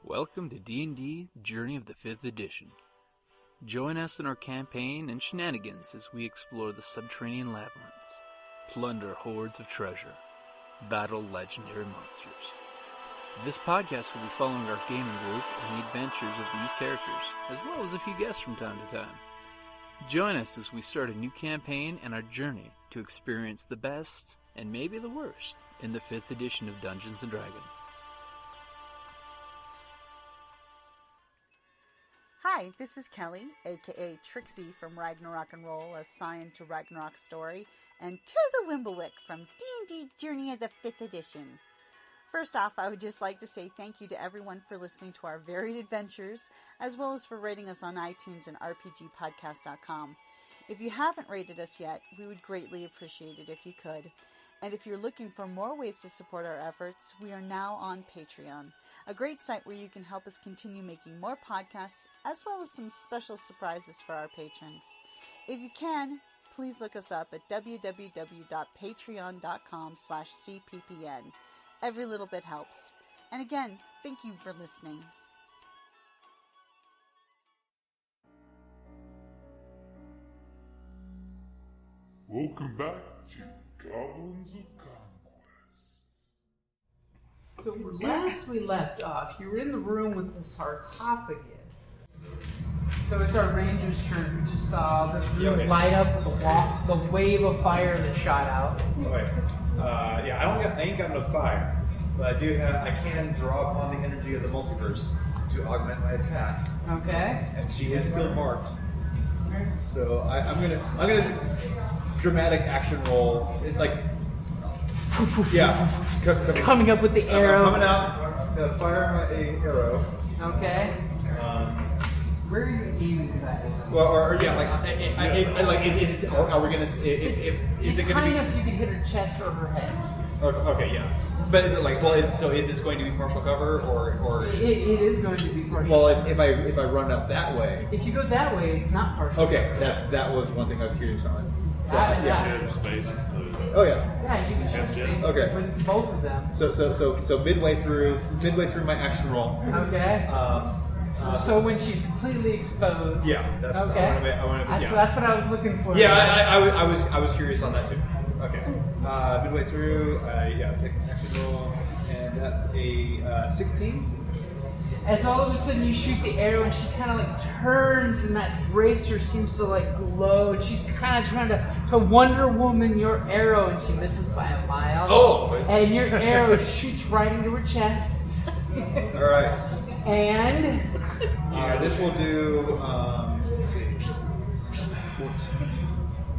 Welcome to D&D Journey of the 5th Edition. Join us in our campaign and shenanigans as we explore the subterranean labyrinths, plunder hordes of treasure, battle legendary monsters. This podcast will be following our gaming group and the adventures of these characters, as well as a few guests from time to time. Join us as we start a new campaign and our journey to experience the best, and maybe the worst, in the 5th edition of Dungeons & Dragons. Hi, this is Kelly, aka Trixie from Ragnarok and Roll, assigned to Ragnarok Story, and Tilda Wimblewick from D&D Journey of the 5th Edition. First off, I would just like to say thank you to everyone for listening to our varied adventures, as well as for rating us on iTunes and rpgpodcast.com. If you haven't rated us yet, we would greatly appreciate it if you could. And if you're looking for more ways to support our efforts, we are now on Patreon, a great site where you can help us continue making more podcasts, as well as some special surprises for our patrons. If you can, please look us up at www.patreon.com/cppn. Every little bit helps. And again, thank you for listening. Welcome back to Goblins of Conquest. So last we left off, you were in the room with the sarcophagus. So it's our ranger's turn. We just saw this room light up with the wave of fire that shot out. Okay. I ain't got no fire, but I can draw upon the energy of the multiverse to augment my attack. Okay. And she is still marked. So I'm gonna dramatic action roll. Coming up with the arrow. I'm coming out to fire my arrow. Okay. Where are you aiming that? Well, are we gonna? Is it gonna high be? Enough you can hit her chest or her head. Okay, yeah. But is this going to be partial cover or? It is going to be partial. Well, if I run up that way. If you go that way, it's not partial. Okay, that was one thing I was curious on. So, Share space. Oh yeah. Yeah, you can share space. Okay. With both of them. So midway through my action roll. Okay. So when she's completely exposed. Yeah. That's okay. That's what I was looking for. Yeah, I was curious on that too. Okay. Midway through, take an action roll, and that's a 16. As all of a sudden you shoot the arrow and she kind of turns and that bracer seems to glow and she's kind of trying to Wonder Woman your arrow and she misses by a mile. Oh! And your arrow shoots right into her chest. All right. And this will do. Let's see.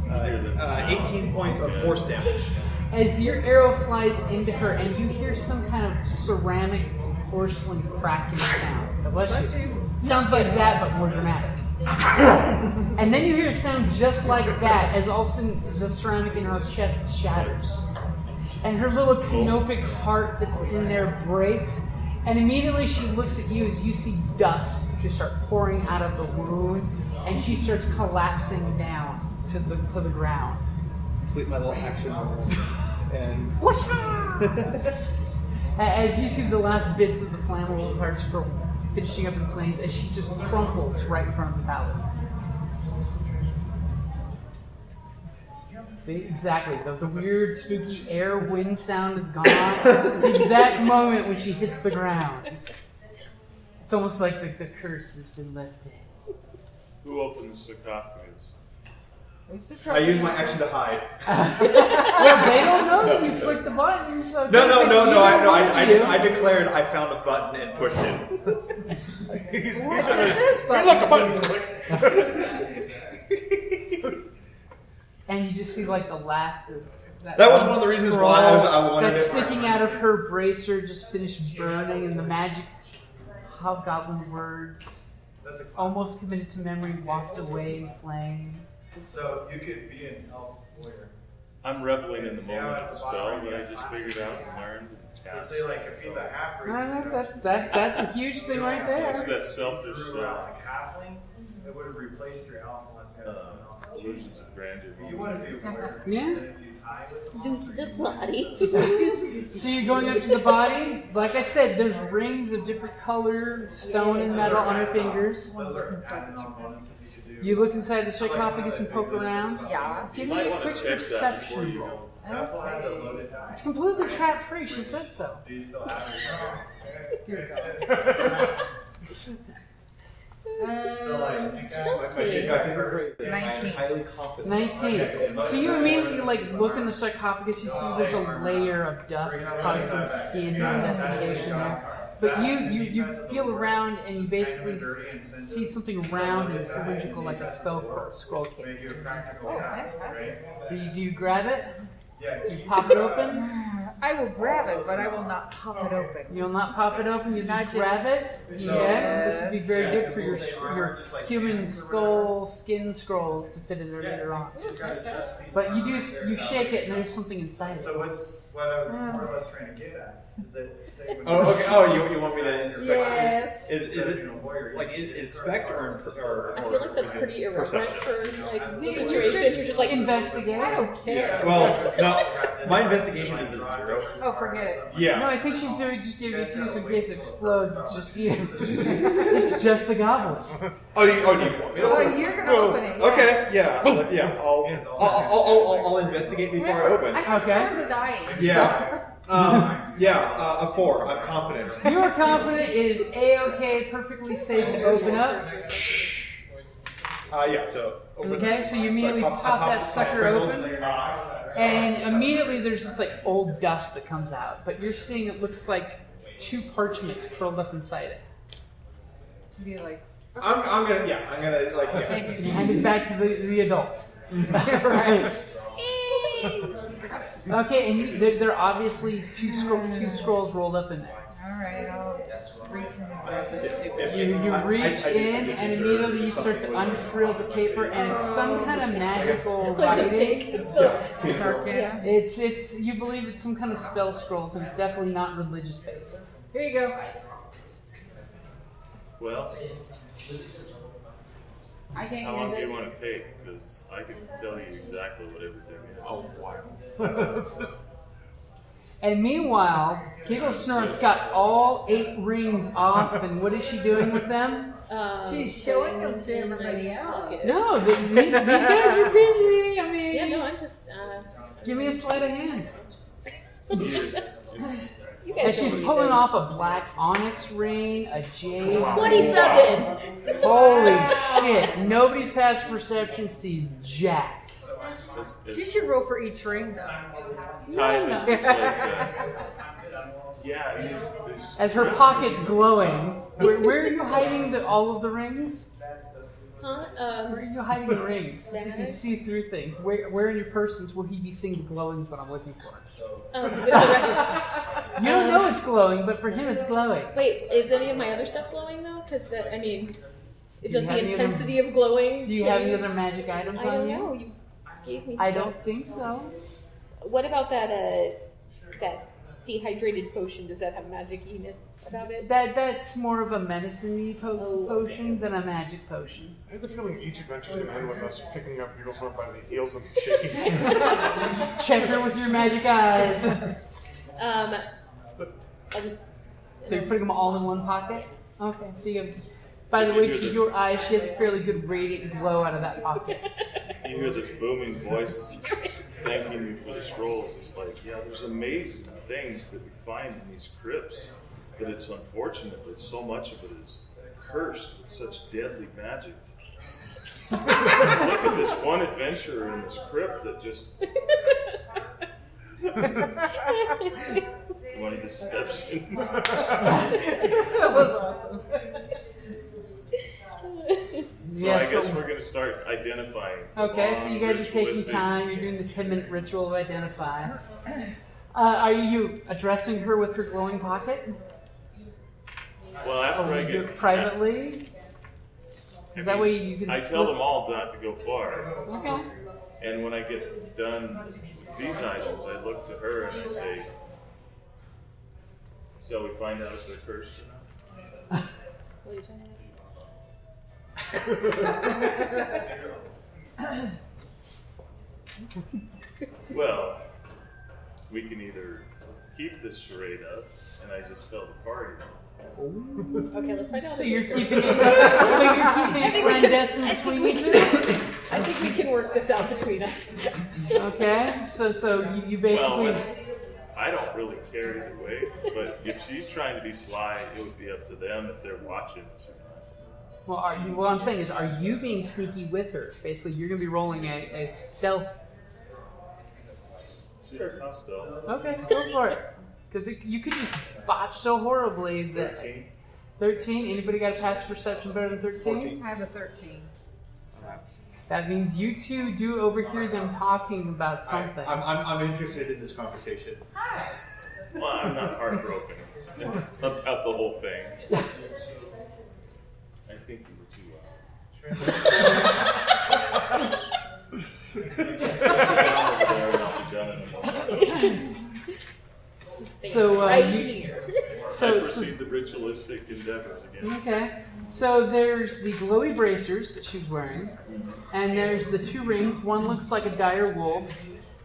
18 points of force damage. As your arrow flies into her and you hear some kind of ceramic porcelain cracking sound. Bless you. Sounds like that, but more dramatic. And then you hear a sound just like that as all of a sudden the ceramic in her chest shatters. And her little canopic heart that's in there breaks. And immediately she looks at you as you see dust just start pouring out of the wound. And she starts collapsing down to the ground. Complete my little action roll. And as you see the last bits of the flammable parts finishing up in flames, as she just crumples right in front of the paladin. See, exactly. The weird, spooky air wind sound is gone. The exact moment when she hits the ground. It's almost like the curse has been lifted. Who opened the sarcophagus? I use my action to hide. Well, they don't know that you clicked the button. So No. I declared I found a button and pushed it. What is this button? Look, a button. Click. And you just see the last of that. That was one of the reasons why I wanted that's it. sticking out of her bracer, just finished burning, and the magic hobgoblin words, almost committed to memory, walked away in flame. So you could be an elf warrior. I'm reveling in the moment of the spell that I just figured out and learned. So say if he's a half-breed. That's a huge thing right there. It's that selfish. Halfling. It It would have replaced your elf unless you had someone else. Illusions of grandeur. You want to be aware. Yeah. So if you tie with them, Into the body. So you're going up to the body. Like I said, there's rings of different color, stone and metal on her fingers. those are add-on bonuses you could do. You look inside the sarcophagus and poke around. Yeah. Give You me might a want quick to check that before perception you roll. go. That will have a loaded die. It's completely trap free. She said so. Do you still have your So like, I'm highly confident. 19. So you immediately like look in the sarcophagus. You see there's a layer of dust, probably from skin and desiccation there. But you feel around and you basically see something round and cylindrical like a scroll case. Oh, fantastic. Do you grab it? Do you pop it open? I will grab it, but I will not pop it open. You'll not pop it open. You Not just just- grab it. Yeah, this would be very good for your human skull skin scrolls to fit in there later on. But you shake it and there's something inside it. So what I was more or less trying to get at is that say when Oh, okay. Oh, you want me to inspect Yes. this? Is it like inspect or I feel like that's pretty irreverent perception? for like the situation. You're just like Investigate. I don't care. Well, no, my investigation is a 0. Oh, forget it. No, Yeah. I think she's doing just giving this use in case it explodes. It's just you. It's just a goblin. Oh, do you want me to? Oh, you're gonna open it. Yeah. Okay. Yeah. I'll investigate before I open. I can Okay. smell the dying. Yeah. A 4. I'm confident. You are confident it is A-OK, perfectly safe to open up. Yeah. So. Open. Okay, so you immediately I pop that sucker open. Uh, And immediately there's this like old dust that comes out. But you're seeing it looks like 2 parchments curled up inside it. Be like, I'm gonna like yeah. And you hand it back to the adult. Right. Okay, and they're obviously two scrolls rolled up in there. all right, I'll reach in and grab this. You reach in and immediately you start to unfurl the paper and it's some kind of magical like a writing. snake. It's arcana. It's you believe it's some kind of spell scrolls and it's definitely not religious based. Here you go. Well, I can't how long use do it. you want to take? Because I can tell you exactly what everything is. Oh wow. And meanwhile, Giggle Snort's got all 8 rings off, and what is she doing with them? She's showing them to everybody else. No, these guys are busy. I mean, Yeah, no, I'm just. give me a sleight of hand. You And guys she's don't pulling need off a black onyx ring, a jade. 27. Holy shit! Nobody's past perception sees jack. She should roll for each ring, though. Time is just like yeah, these As her pocket's glowing, where are you hiding all of the rings? Huh? Where are you hiding the rings? So you can see through things. Where in your persons will he be seeing the glowings when I'm looking for? You don't know it's glowing, but for him it's glowing. Wait, is any of my other stuff glowing though? Because I mean, you does the have any other- intensity of glowing? Do you have any change? other magic items I on don't you? know. You gave me. I stuff. don't think so. What about that dehydrated potion? Does that have magic-iness about it? That's more of a medicine-y potion than a magic potion. I have the feeling each adventure is going to end with us picking up Beetlesworth by the heels and shaking. Check her with your magic eyes. I'll just. So you're putting them all in one pocket? Okay, so you have... By the way, to your eyes, she has a fairly good radiant glow out of that pocket. you hear this booming voice as he's thanking you for the scrolls. It's like, yeah, there's amazing things that we find in these crypts, but it's unfortunate that so much of it is cursed with such deadly magic. Look at this one adventurer in this crypt that just one deception. That was awesome. So Yes, I guess but- we're going to start identifying. Okay, so you guys are taking ritualistic- time. You're doing the 10-minute ritual of identify. Are you addressing her with her glowing pocket? Well, after Or I you do get it privately? Is that way you can I split? tell them all not to go far, Okay. and when I get done with these items, I look to her and I say, "Shall we find out if they're cursed or not?" What are you talking about? Well, we can either keep this charade up, and I just tell the party. Okay, let's find out. So you're keeping it. So you're keeping it clandestine between you two. I think we can work this out between us. Okay. So you basically. Well, I don't really care either way, but if she's trying to be sly, it would be up to them if they're watching us or not. Well, what I'm saying is, are you being sneaky with her? Basically, you're going to be rolling a stealth. Sure, I'll stealth. Okay, go for it. Because you could just botch so horribly that. 13. 13? Anybody got a passive perception better than 13? I have a 13. So. That means you two do overhear them talking about something. I'm interested in this conversation. Well, I'm not heartbroken about the whole thing. I think you were too loud. So, I proceed the ritualistic endeavors again. Okay. So there's the glowy bracers that she's wearing, and there's the two rings. One looks like a dire wolf.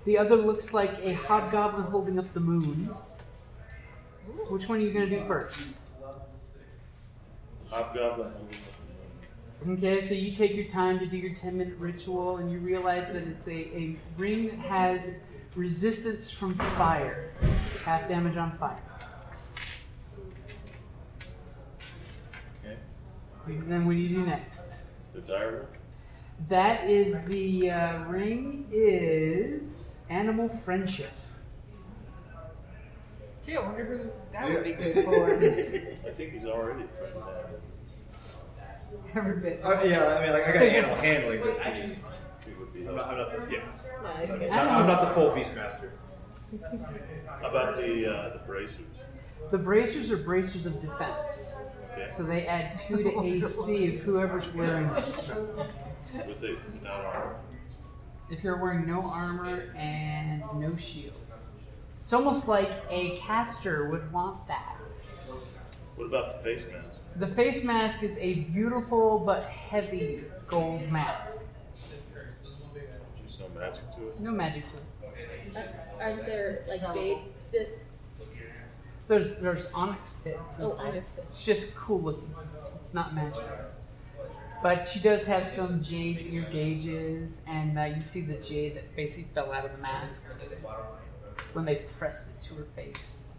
The other looks like a hobgoblin holding up the moon. Which one are you going to do first? Hobgoblin. Okay, so you take your time to do your 10-minute ritual, and you realize that it's a ring that has resistance from fire. Half damage on fire. Okay. And then what do you do next? The dire. That is the ring is animal friendship. Gee, I wonder who that would be good for. I think he's already a friend of that. Every bit. Yeah, I mean, like I got animal handling, but I'm not the I'm not the full beastmaster. How about the bracers? The bracers are bracers of defense. Okay. So they add 2 to AC of whoever's wearing them. Without armor. If you're wearing no armor and no shield. It's almost like a caster would want that. What about the face mask? The face mask is a beautiful but heavy gold mask. There's no magic to it? No magic to it. Aren't there like jade bits? There's onyx bits. Oh, onyx bits. It's just cool looking. It's not magic. But she does have some jade ear gauges, and you see the jade that basically fell out of the mask when they pressed it to her face.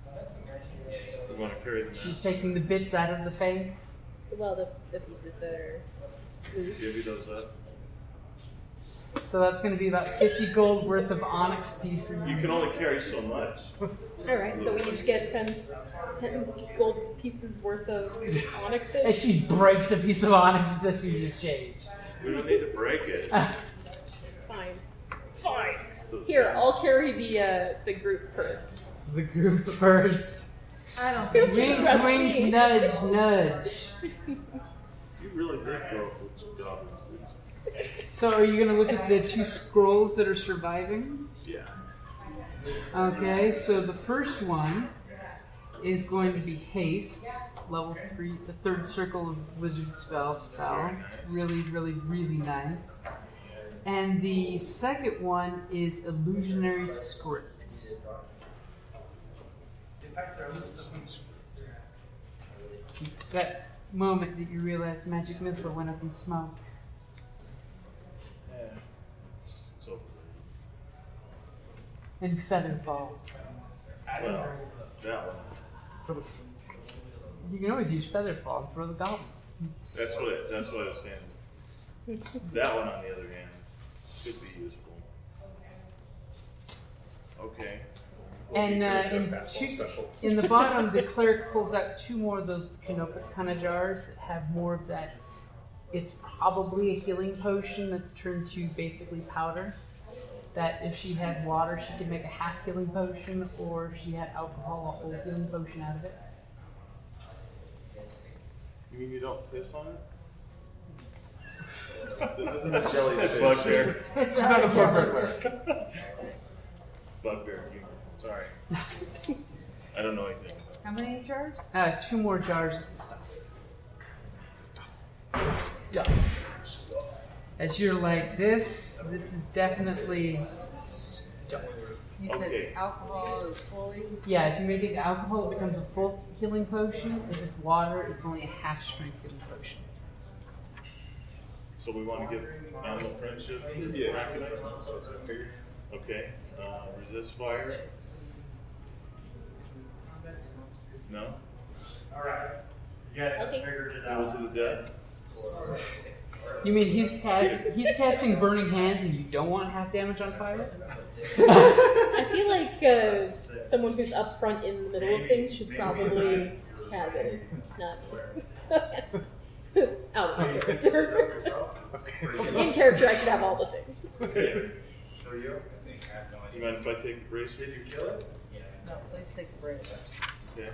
We want to carry the mask. She's taking the bits out of the face. Well, the pieces that are loose. Give you those up. So that's going to be about 50 gold worth of onyx pieces. You can only carry so much. Alright, so we each get 10 gold pieces worth of onyx And bits. she breaks a piece of onyx and says you just change. We don't need to break it. Fine. Here, I'll carry the group purse. The group first. I don't think Wink, Trust wink, me. nudge, nudge. You really did go with goblins, didn't you? So are you going to look at the 2 scrolls that are surviving? Yeah. Okay, so the first one is going to be haste, level 3, the 3rd circle of wizard spell. Really, really, really nice. And the second one is illusionary script. That moment that you realize magic missile went up in smoke. Yeah. It's over. And featherfall. Well, that one. You can always use featherfall and throw the goblins. That's what I was saying. That one, on the other hand, could be useful. Okay. And in the bottom, the cleric pulls out 2 more of those canopic kind of jars that have more of that. It's probably a healing potion that's turned to basically powder. That if she had water, she could make a half healing potion, or if she had alcohol, a whole healing potion out of it. You mean you don't piss on it? This isn't a jellyfish. Bugbear. it's not a Bugbear. Bugbear humor. Sorry. I don't know anything. How many jars? 2 more jars of the stuff. stuff. As you're like, this is definitely stuff. You Okay. said alcohol is fully. Yeah, if you make it alcohol, it becomes a full healing potion. If it's water, it's only a half strength healing potion. So we want to give animal friendship. Yeah. Cracking. Okay. Resist fire. No. All right. You guys have Okay. figured it Go out. to the death. You mean he's casting burning hands and you don't want half damage on fire? I feel like someone who's up front in the middle of things should probably have it. Not out of character. In character, I should have all the things. Okay. So you? You mind if I take the bracelet? Did you kill it? No, let's take a break. Okay.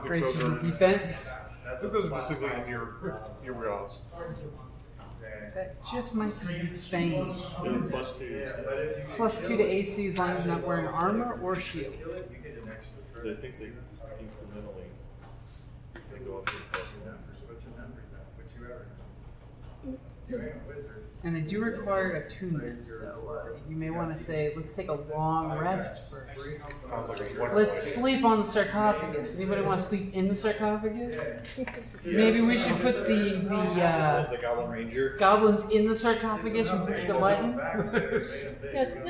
Brace for defense. I think those are specifically in your wheelhouse. That just might be things. They're plus 2. But if you Plus 2 to AC as long as you're not wearing armor or shield. kill it, you get an extra Because I think they incrementally they go up to the plus 1. What's your numbers at? What you ever know? You ain't a wizard. And they do require attunement, so you may want to say, let's take a long rest first. Sounds like a wonderful Let's idea. sleep on the sarcophagus. Anybody want to sleep in the sarcophagus? Maybe we should put the The Goblin Ranger. goblins in the sarcophagus and push the button. No,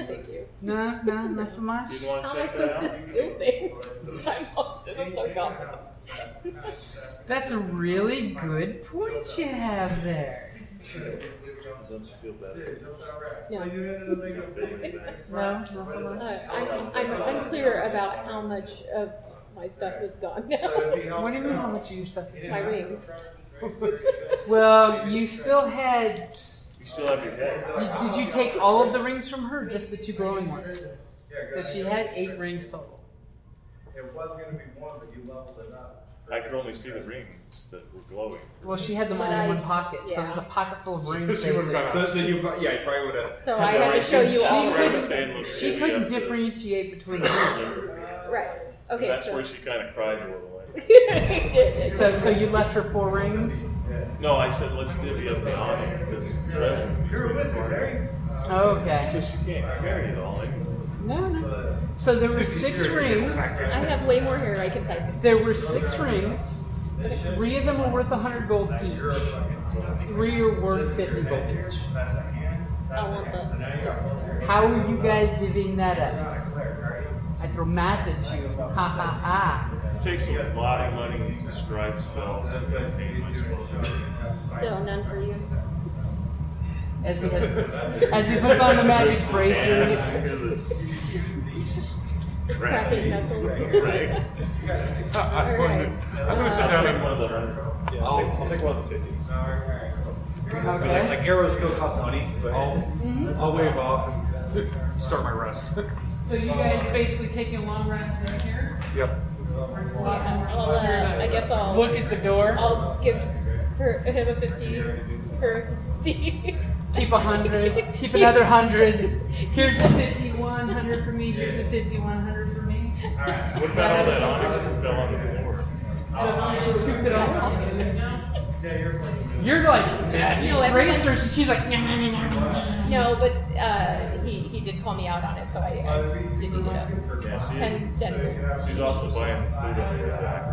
thank you. No, not so much. Didn't want How to am I check that supposed to out? steal things? I'm locked in the sarcophagus. That's a really good point you have there. Don't you feel better? No. No, not so much. I'm unclear about how much of my stuff is gone now. What do you mean how much of your stuff is My rings. Well, you still had... You still have your head. Did you take all of the rings from her, or just the 2 glowing ones? Because she had 8 rings total. It was going to be 1, but you leveled it up. I could only see the rings that were glowing. Well, she had them all in one pocket, so there's a pocket full of rings. She would've basically. gone So you probably would have. So I had to show you all Right, of the it. Sunless She Citadel, couldn't you have to- differentiate between the rings. Right. Okay, That's so. where she kind of cried a little. Like, did. So you left her 4 rings? no, I said let's divvy up the honor, this treasure. You're a wizard, Harry. Okay. Because she can't carry it all anyway. No. So there were 6 rings. I have way more hair I can type. There were 6 rings. 3 of them were worth 100 gold each. 3 are worth 50 gold each. I want the. How are you guys divvying that up? I throw math at you. Ha ha ha. It takes a lot of money to scribe spells and maintain my spells. So none for you. As he puts on the magic bracers. Cracking knuckles. Right. I'm going to sit down and One of the 100. Yeah, I'll take one of the 50s. Okay. Like arrows still cost money, but I'll wave off and start my rest. So you guys basically taking a long rest in here? Yep. Yeah, I'll, I guess I'll. Look at the door. I'll give him a 50. Her a 50. Keep 100. Keep another 100. Here's a 5100 for me. Here's a 5100 for me. Alright, what about all that onyx that fell on the floor? She scooped it all. You're like magic No, everyone- bracers, and she's like. "Nyah, nyah, nyah, nyah." No, but he did call me out on it, so I divvied it up. Yeah, 10. she's also buying food on the back.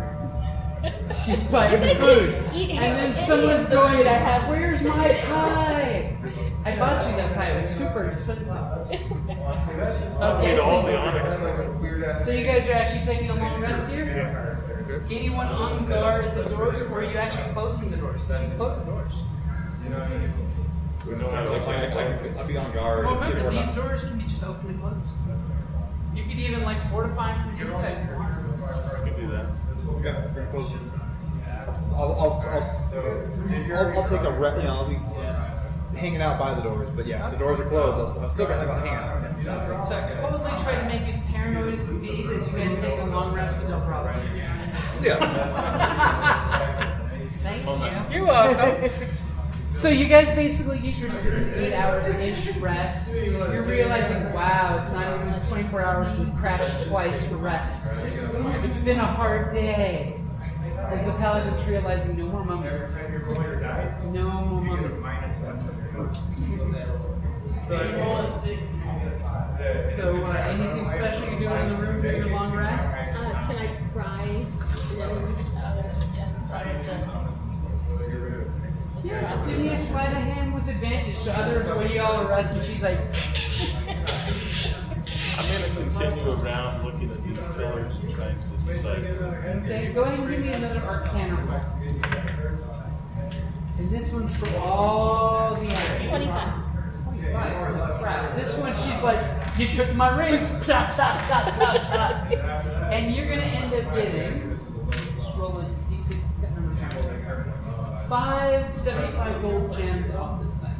She's buying You guys food. can eat And then any someone's of the going, food I have. "Where's my pie?" I bought you that pie. It was super expensive. Okay, Eat all the onyx. so you guys are actually taking a long rest here? Anyone on guard at the doors, or are you actually closing the doors? You can close the doors. We know how to I'll be on guard. Well, remember, these doors can be just opened and closed. You could even like fortify them from the inside. I can do that. I'll take a I'll be hanging out by the doors, but yeah, if the doors are closed, I'm still gonna hang out. So totally try to make you as paranoid as can be as you guys take a long rest with no problem. Yeah. Thank you. You're welcome. So you guys basically get your 6 to 8 hours-ish rest. You're realizing, wow, it's not even 24 hours. We've crashed twice for rests. It's been a hard day. As the paladin's realizing no more mummies. No more mummies. So, anything special you do in the room during your long rest? Can I pry Shenanigans out of Yeah, give me a sleight of hand with advantage. So others where y'all are resting, she's like, I'm going to continue around looking at these pillars and trying to decipher. okay, go ahead and give me another Arcana roll. And this one's for all the enemies. 25. 25. Crap. This one, she's like, you took my rings. Plop, plop, plop, plop, plop. And you're going to end up getting, roll a d6, it's got numbers on it. 575 gold gems off this thing.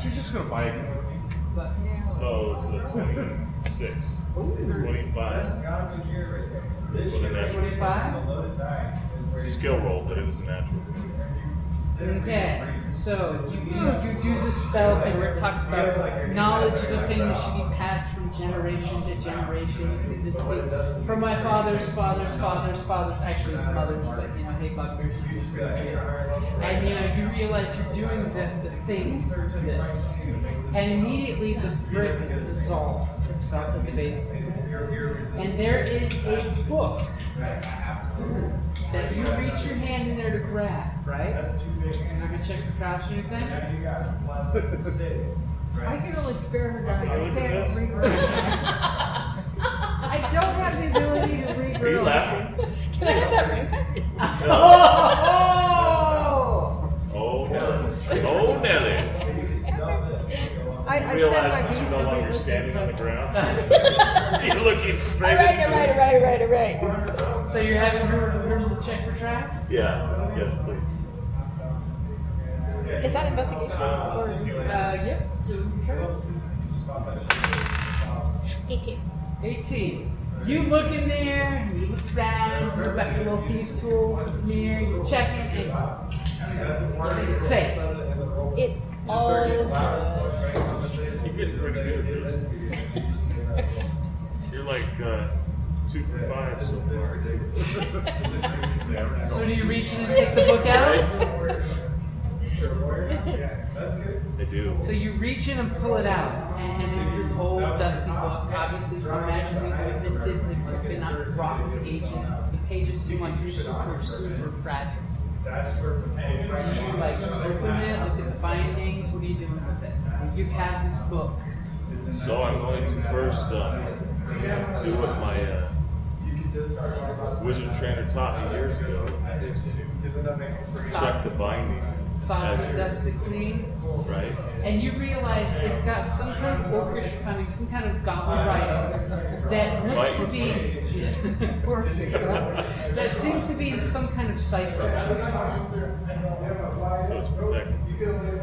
She's just gonna buy it. But, So it's a 26. 25. With a natural. 25. It's a skill roll, but it was a natural. Okay, so you do the spell thing where it talks about knowledge is a thing that should be passed from generation to generation. You see, it's the, from my father's father's father's father's, actually it's mother's, but you know, hey, Bugbear's just legit. And you know, you realize you're doing the thing to this. And immediately the brick dissolves at the base. And there is a book that you reach your hand in there to grab, right? You're not gonna check for traps or anything? I can only spare her die. I Look at can't this. regrow. I don't have the ability to regrow. Are you laughing? Can I get that ring? Oh! Oh, oh, Nelly. I You said my realize that beast you're no would be longer listening, standing on the but ground. You're looking straight Alright. So you're having her check for traps? Yeah, yes, please. Is that investigation? Or is Yep. So traps. 18. 18. You look in there, you look around, you got your little thieves' tools in there, you're checking, and it's safe. It's all You're getting pretty good at this. You're like 2 for 5 so far. So do you reach in and take the book out? I do. So you reach in and pull it out, and it's this old dusty book, obviously from magically invented, it's been on rock with ages. The pages seem like super, super fragile. So you like open it, look at the bindings, what are you doing with it? You have this book. So I'm going to first do what my wizard trainer taught me years ago. That is to check the binding. Soft, dusty, clean. Right? And you realize it's got some kind of orcish, some kind of goblin writing that looks to be that seems to be in some kind of cipher. So it's protected.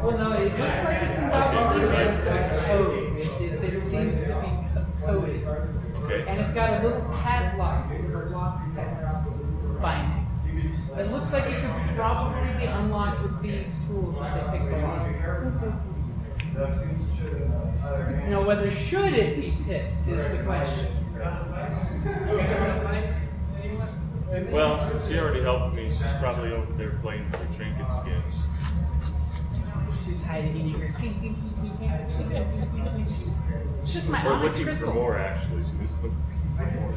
Well, no, it looks like it's in goblin but it's a code. It seems to be coded, Okay. and it's got a little padlock with a lock type binding. It looks like it could probably be unlocked with these tools if they pick the lock. Now, whether should it be picked is the question. Well, she already helped me. She's probably over there playing with her trinkets again. She's hiding in your It's just my We're honest looking crystals. for more, actually. She was looking for more.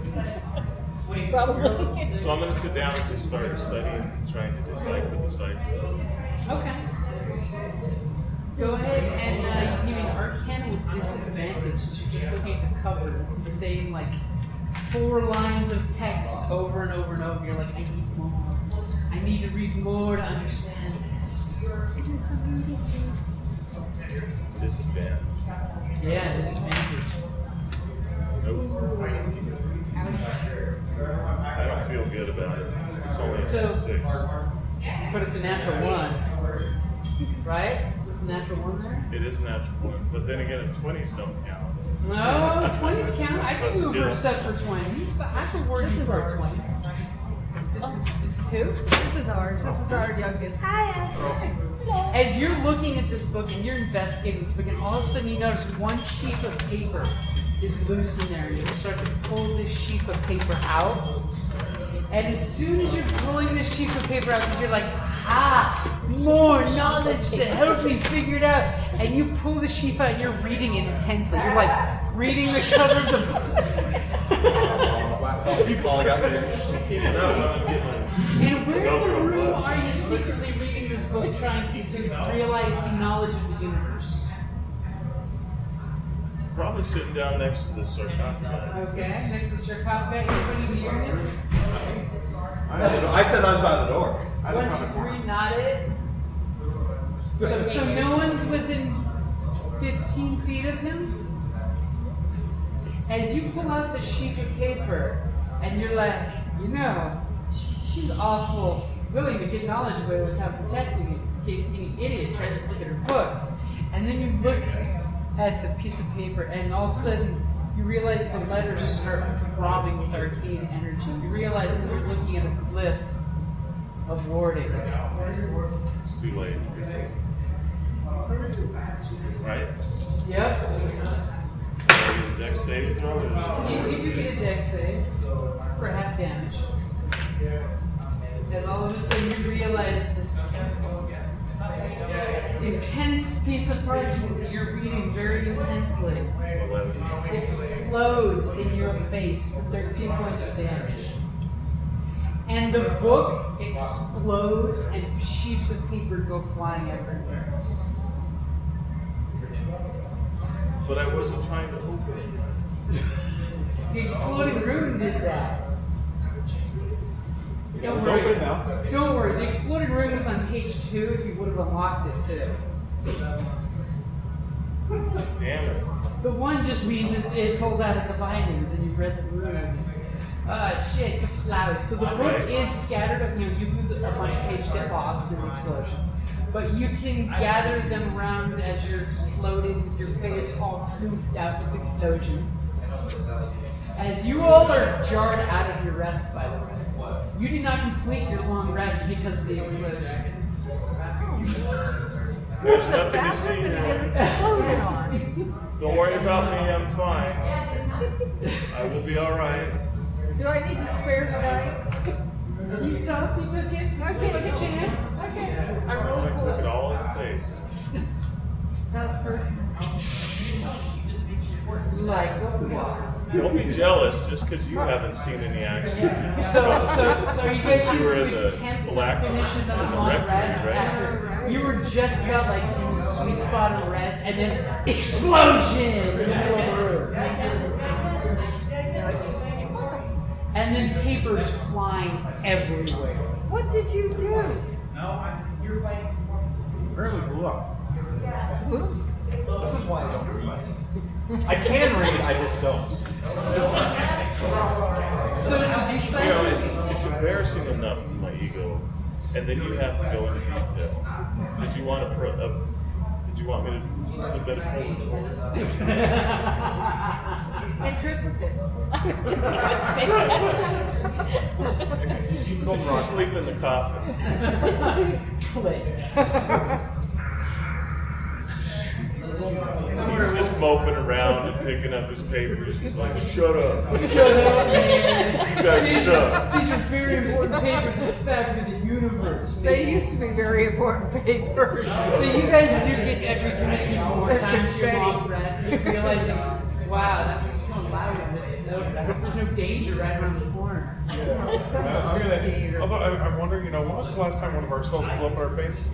Probably. So I'm going to sit down and just start studying, trying to decipher the cipher. Okay. Go ahead and give me an Arcana with disadvantage since you're just looking at the cover. It's the same, like, 4 lines of text over and over and over. You're like, I need more. I need to read more to understand this. Disadvantage. Yeah, disadvantage. Nope. I don't feel good about it. It's only a 6. But it's a natural 1. Right? It's a natural 1 there? It is a natural 1. But then again, if 20s don't count. No, 20s count. I can But Uber still. stuff for 20s. I can work you for a 20. This is who? this is ours. This is our youngest. As you're looking at this book and you're investigating this book, and all of a sudden you notice one sheet of paper is loose in there. You start to pull this sheet of paper out. And as soon as you're pulling this sheet of paper out, because you're like, more knowledge to help me figure it out. And you pull the sheet out and you're reading it intensely. You're like reading the cover of the book. Keep calling out there. And where in the room are you secretly reading this book trying to realize the knowledge of the universe? Probably sitting down next to the sarcophagus. Okay, next to the sarcophagus. Anybody near him? I said I'm by the door. 1, 2, 3, not it. So no one's within 15 feet of him? As you pull out the sheet of paper, and you're like, you know, she's awful willing to get knowledge away without protecting it, in case any idiot tries to look at her book. And then you look at the piece of paper, and all of a sudden, you realize the letters start throbbing with arcane energy. You realize that you're looking at a glyph of warding. It's too late. Right? Yep. Dex save throw? You get a dex save for half damage. As all of a sudden you realize this intense piece of parchment that you're reading very intensely 11. explodes in your face for 13 points of damage. And the book explodes and sheets of paper go flying everywhere. But I wasn't trying to open it. The exploding room did that. Don't It's worry. open now. Don't worry. The exploding room was on page 2 if you would have unlocked it too. Damn it. The 1 just means it pulled out of the bindings and you read the rules. Shit, the flowers. So the book is scattered up. You lose a bunch of pages, get lost in the explosion. But you can gather them around as you're exploding with your face all poofed out with explosions. As you all are jarred out of your rest, by the way. You did not complete your long rest because of the explosion. There's nothing to see here. Exploded on. Don't worry about me, I'm fine. I will be alright. Do I need to spare the dice? You stopped, you took it. Okay. Look at your hand. Okay. I I rolled took it all in the face. Sounds personal. like a boss. Don't be jealous just because you haven't seen any action. So you guys You were in to the attempt to phylactery, finish in another the long rectory, rest right? after you were just about like in the sweet spot of rest, and then explosion in the middle of the room, and then papers flying everywhere. What did you do? Apparently blew up. Who? This is why I don't read. I can read, I just don't. So to You know, decipher, it's embarrassing enough to my ego, and then you have to go into detail. Did you want me to submit a full report? And triplicate. I was just gonna say that. Sleep in the coffin. click. He's just moping around and picking up his papers. He's like, shut up. Shut up, man. You guys suck. These are very important papers for the fabric of the universe. They used to be very important papers. So you guys do get every commitment more They're time to your confetti. long rest. You're realizing, wow, that was kind of loud in this note. There's no danger right around the corner. I'm wondering, when was the last time one of our spells blew up in our face?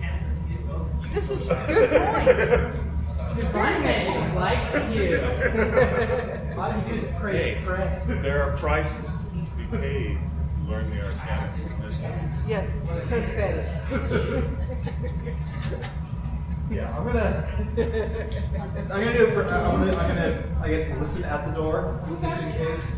This is a good point. Divine magic likes you. All you do is pray Hey, and pray. there are prices to be paid to learn the arcana mysteries. Yes, confetti. Yeah, I'm gonna I guess listen at the door just in case.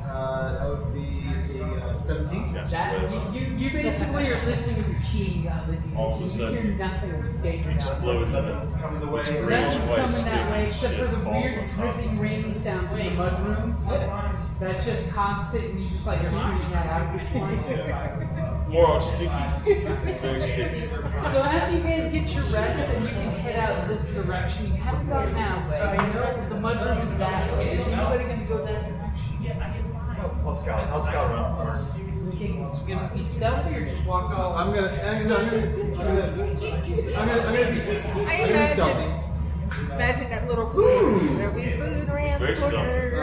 That would be the 17th. Yes, That, but you basically are listening to the king of it. All of a You sudden, hear nothing but danger. exploded. Nothing's coming the way. This Nothing's greenish white coming that way sticky except for shit the falls weird on top. dripping rainy sound from the mudroom. That's just constant, and you just like are shooting that out at this point. More sticky. Very sticky. So after you guys get your rest and you can head out this direction, you haven't gone that way. You know that the mudroom is that way. Is anybody going to go that direction? I'll scout around. You gonna be stealthy or just walk all? I'm gonna be stealthy. Imagine that little food. There'll be food around the Very corner.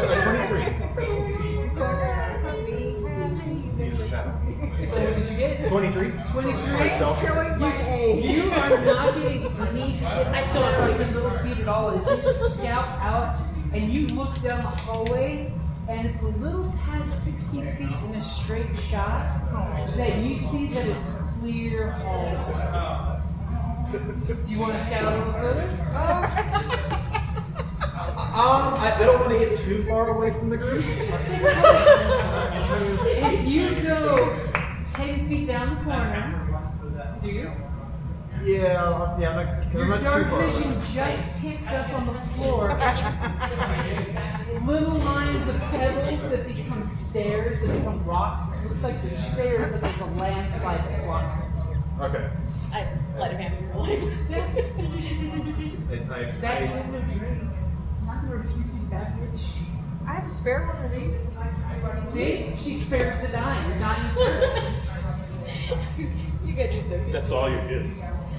23. So what did you get? 23. 23. Showing my age. You are not getting any hit. I still don't know your little feet at all. As you scout out and you look down the hallway, and it's a little past 60 feet in a straight shot, that you see that it's clear hallway. Do you want to scout a little further? I don't want to get too far away from the group. If you go 10 feet down the corner, do you? Yeah, I'm not too Your dark far vision away. just picks up on the floor little lines of pebbles that become stairs, that become rocks. It looks like there's stairs, but there's a landslide that blocks it. Okay. I have sleight of hand in real life. That is no dream. I'm not going to refuse you beverage. I have a spare one of these. See? She spares the dying. You're dying first. You guys are so good. That's all you're getting.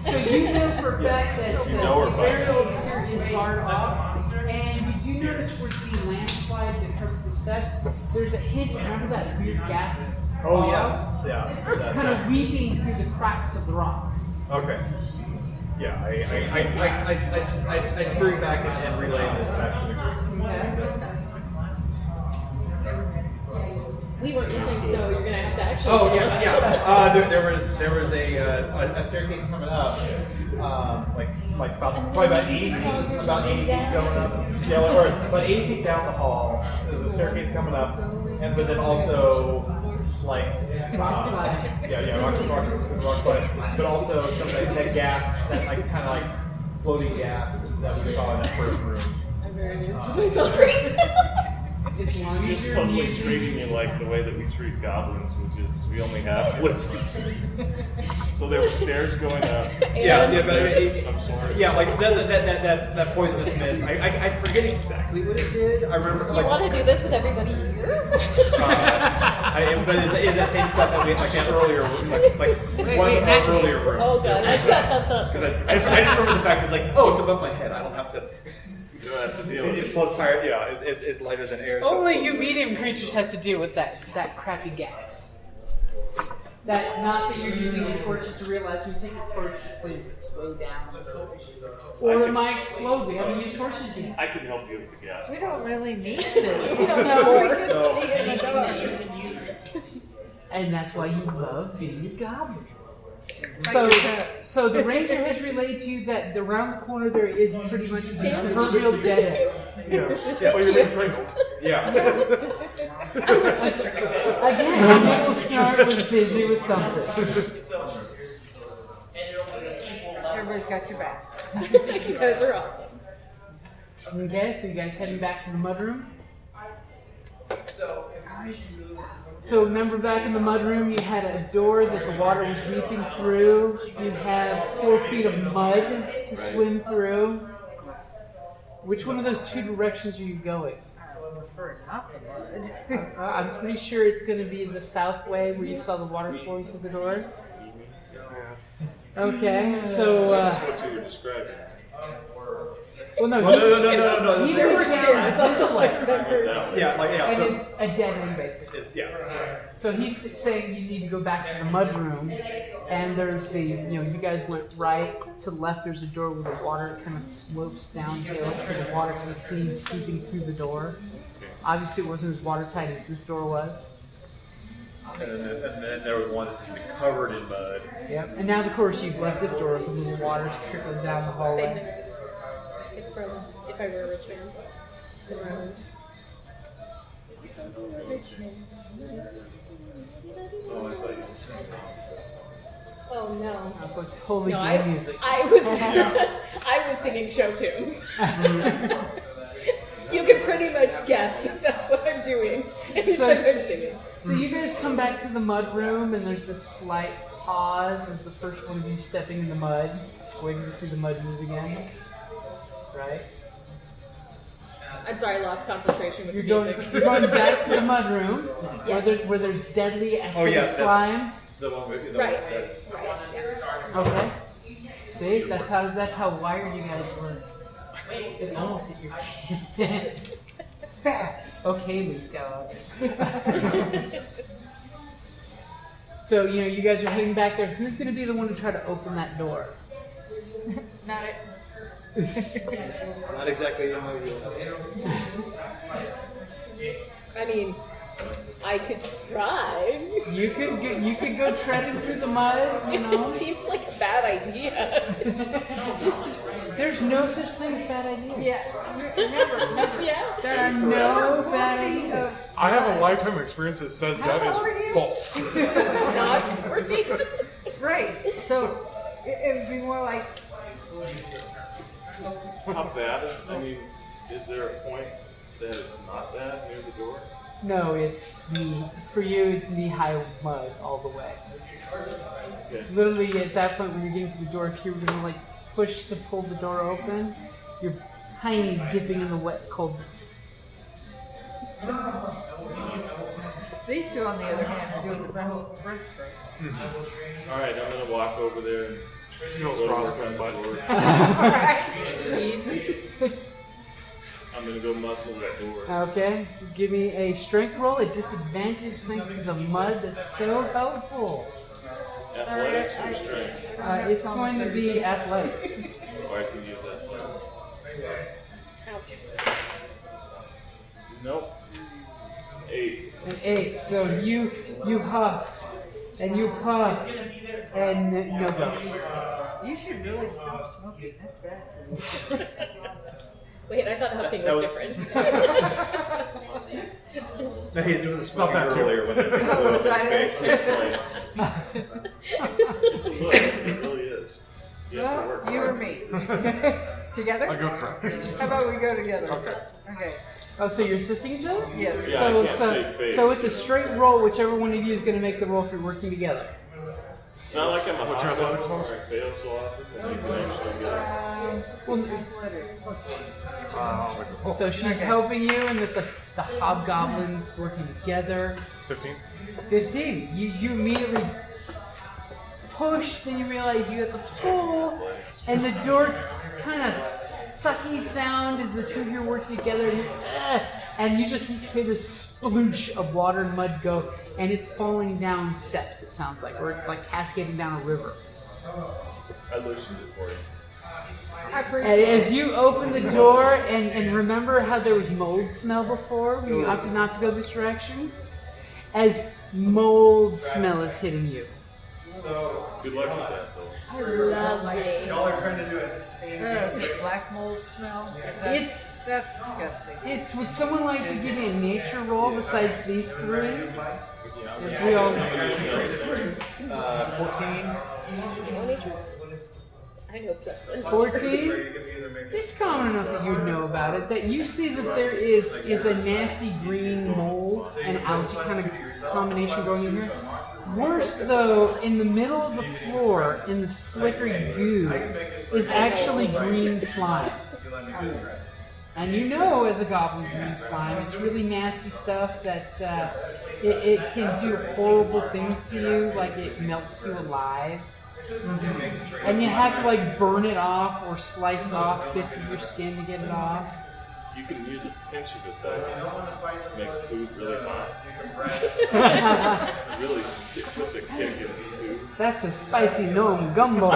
So you know for a fact that You know her the by burial here is barred off, and you do notice where the landslide that covered the steps, there's a hint, remember that weird gas? Oh, fog? yes. Yeah. Kind of weeping through the cracks of the rocks. Okay. Yeah, I scurry back and relay this back to the group. We weren't listening, so you're gonna have to actually. Oh tell yeah, us. yeah. There was a staircase coming up, like probably about 80 feet going up. Yeah, or about 80 feet down the hall. There's a staircase coming up, but then also like rock slide, but also some of that gas, that kind of floating gas that we saw in that first room. I'm very amused with myself right now. She's just totally treating me like the way that we treat goblins, which is we only have listened to. So there were stairs going up. Yeah, but There's of some sort. Yeah, like that poisonous mist. I forget exactly what it did. I remember. You want to do this with everybody here? But is that same stuff that we like that earlier, like one of our earlier rooms? Oh god, that's not. Because I just remember the fact it's like, oh, it's above my head. I don't have to. You don't have to deal with It it. floats higher. Yeah, it's lighter than air. So. Only you medium creatures have to deal with that crappy gas. That not that you're using your torches to realize when you take your torch, it explode down. Or it might explode. We haven't used torches yet. I can help you with the gas. We don't really need to. We don't know We more. can see in the dark. And that's why you love being a goblin. So the ranger has relayed to you that around the corner there is pretty much the proverbial dead end. Yeah, well, you're being strangled. Yeah. I was distracted. Again, Nickel Snart was busy with something. Everybody's got your back. You guys are awesome. Okay, so you guys heading back to the mudroom? So remember back in the mudroom you had a door that the water was weeping through. You had 4 feet of mud to swim through. Which one of those two directions are you going? I would prefer not the mud. I'm pretty sure it's going to be the south way where you saw the water flowing through the door. Okay, so... This is what you were describing. well, no, No. he There were went stairs. down That's this all I way. remember. And So it's a dead end, basically. So he's saying you need to go back to the mudroom, and there's the, you guys went right to the left. There's a door where the water kind of slopes downhill, so the water can be seen seeping through the door. Obviously, it wasn't as watertight as this door was. And then there was one that's just covered in mud. Yep. And now, of course, you've left this door open, and the water's trickling down the Same hallway. thing. It's from If I Were a Rich Man. Oh no. Sounds like totally No, game music. I was singing show tunes. You can pretty much guess that that's what I'm doing anytime I'm singing. So you guys come back to the mud room, and there's this slight pause as the first one of you stepping in the mud, waiting to see the mud move again. Right? sorry, I lost concentration with You're the going, music. you're going back to the mud room Yes. where there's deadly acidic yes, slimes. The one with the Right. one that's Yes. Okay. See, that's how wired you guys were. It almost hit your head. Okay, Luke Skywalker. So you guys are heading back there. Who's going to be the one to try to open that door? Not it. not exactly in my wheelhouse. I mean, I could try. You could go treading through the mud. It seems like a bad idea. There's no such thing as bad ideas. Yeah. Never. Yeah. There are no bad ideas. I have a lifetime experience that says that tall are you? is false. Not for reason. Right. So it would be more like How bad is is there a point that it's not bad near the door? No, for you it's knee-high mud all the way. Okay. Literally at that point when you're getting to the door, if you were gonna push to pull the door open, your hiney's dipping in the wet coldness. these two, on the other hand, are doing the breaststroke. Alright, I'm gonna walk over there and Still go straws work to on the the butt. door. I'm gonna go muscle that door. Okay, give me a strength roll at disadvantage thanks to the mud that's so helpful. Athletics or strength? It's going to be athletics. Or I can use athletics. Ouch. Nope. 8. An 8. So you huff and you puff and no go. You should really stop smoking. That's bad for you. Wait, I thought huffing was different. No, he's doing the not smoking that too. earlier when they Was I It's a look. It really is. You have to work Well, you or hard. me. Together? I go try. How about we go together? Okay. Okay. Oh, so you're assisting each other? Yes. Yeah, I So, can't so, save face. so it's a straight roll. Whichever one of you is going to make the roll if you're working together. It's not like I'm a What's your hot athletics dog bonus? where I fail so often that you can actually get it. Well, Athletics plus 1. so she's helping you, and it's like the hobgoblins working together. 15. 15. You immediately push, then you realize you have to pull, and the door kind of sucky sound as the two of you are working together, and you just hear this sploosh of water and mud go, and it's falling down steps, it sounds like, or it's like cascading down a river. I loosened it for you. I And appreciate as you open the door, and remember how there was mold smell before when you opted not to go this direction? As mold smell is hitting you. Good luck with that, though. Lovely. Y'all are trying to do it. Is it black mold smell? That's disgusting. Would someone like to give me a nature roll besides these three? If we all, 14. No nature? I know plus one. 14? It's common enough that you'd know about it. That you see that there is a nasty green mold and algae kind of combination going in here. Worse though, in the middle of the floor, in the slickery goo, is actually green slime. And you know, as a goblin, green slime, it's really nasty stuff that it can do horrible things to you, like it melts you alive. And you have to burn it off or slice off bits of your skin to get it off. You can use a pinch of it, though, to make food really hot. It really puts a kick in the stew. That's a spicy gnome gumbo.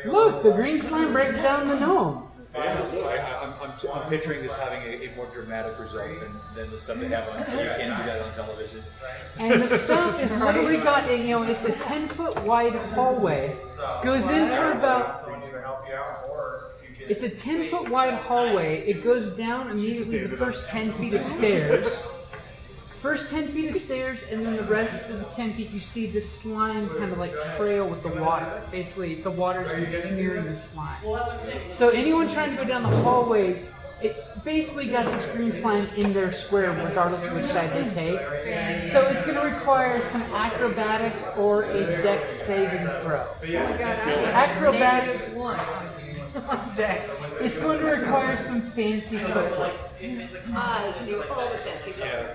Look, the green slime breaks down the gnome. I'm picturing this having a more dramatic result than the stuff they have on. You can't do that on television. And the stuff is literally got, it's a 10-foot wide hallway. Goes in for about, it's a 10-foot wide hallway. It goes down immediately the first 10 feet of stairs. First 10 feet of stairs, and then the rest of the 10 feet, you see this slime kind of trail with the water. Basically, the water's been smearing the slime. So anyone trying to go down the hallways, it basically got this green slime in their square, regardless of which side they take. So it's going to require some acrobatics or a dex saving throw. Oh my god, Acrobatics. -1. It's going to require some fancy footwork. I can do all the fancy Yeah.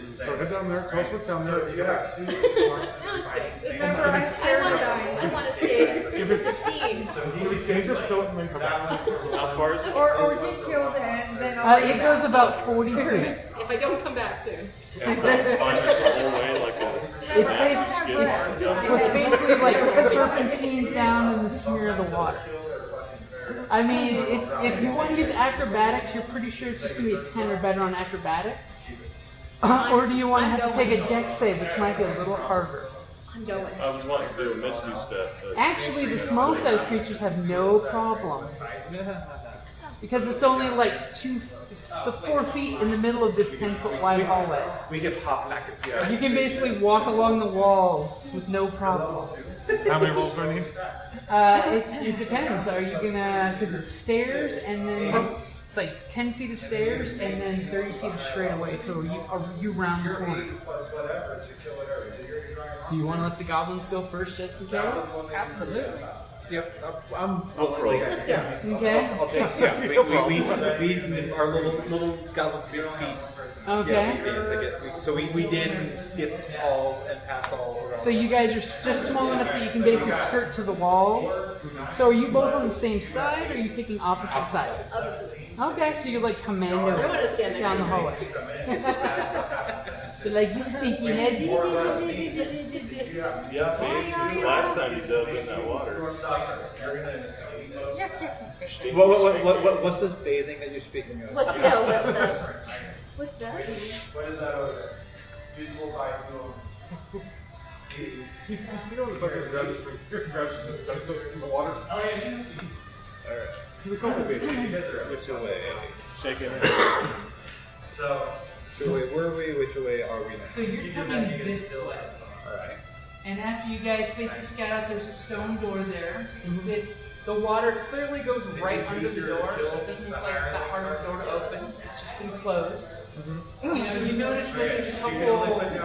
So head down there, tell us what's down there. No, it's good. Remember, I'm scared of dying. I want to stay If it's 15. if it's just kill it and then come back. How far is it? Or get killed and then I'll bring It it goes back. about 40 feet. If I don't come back soon. And that's fine the whole way like a It's massive skin. It's basically like serpentines down in the smear of the water. I mean, if you want to use acrobatics, you're pretty sure it's just going to be a 10 or better on acrobatics. Or do you want to have to take a dex save, which might be a little harder? I'm going. I was wanting to do a Misty Step. but- Actually, the small-sized creatures have no problem. Because it's only like 4 feet in the middle of this 10-foot wide hallway. We can hop back and forth. You can basically walk along the walls with no problem. How many rolls do I need? It depends. Are you gonna? Because it's stairs, and then it's like 10 feet of stairs, and then 30 feet of straightaway till you round the corner. Do you want to let the goblins go first, just in case? Absolutely. Yep, I'm. I'll throw it. Let's go. Okay. I'll take. Yeah, we our little goblin feet. Okay. Yeah, so we did skip all and passed all around. So you guys are just small enough that you can basically skirt to the walls. So are you both on the same side, or are you picking opposite sides? Okay, so you're like commando I don't want to stand next down to the you. hallway. You're like, you stinky head. Yeah, Pete, since the last time you dove in that water. What's this bathing that you're speaking of? What's that? What's that? What is that over there? Usable by whom? You know what the bucket grabs this thing, grabs this, dumps us in the water. Alright. We call it baby. Which way? Shake it. So, Which way were we? Which way are we now? So you're coming this way. Alright. And after you guys basically scout out, there's a stone door there. It sits. The water clearly goes right under the door, so it doesn't look like it's that hard of a door to open. It's just been closed. You notice that there's a couple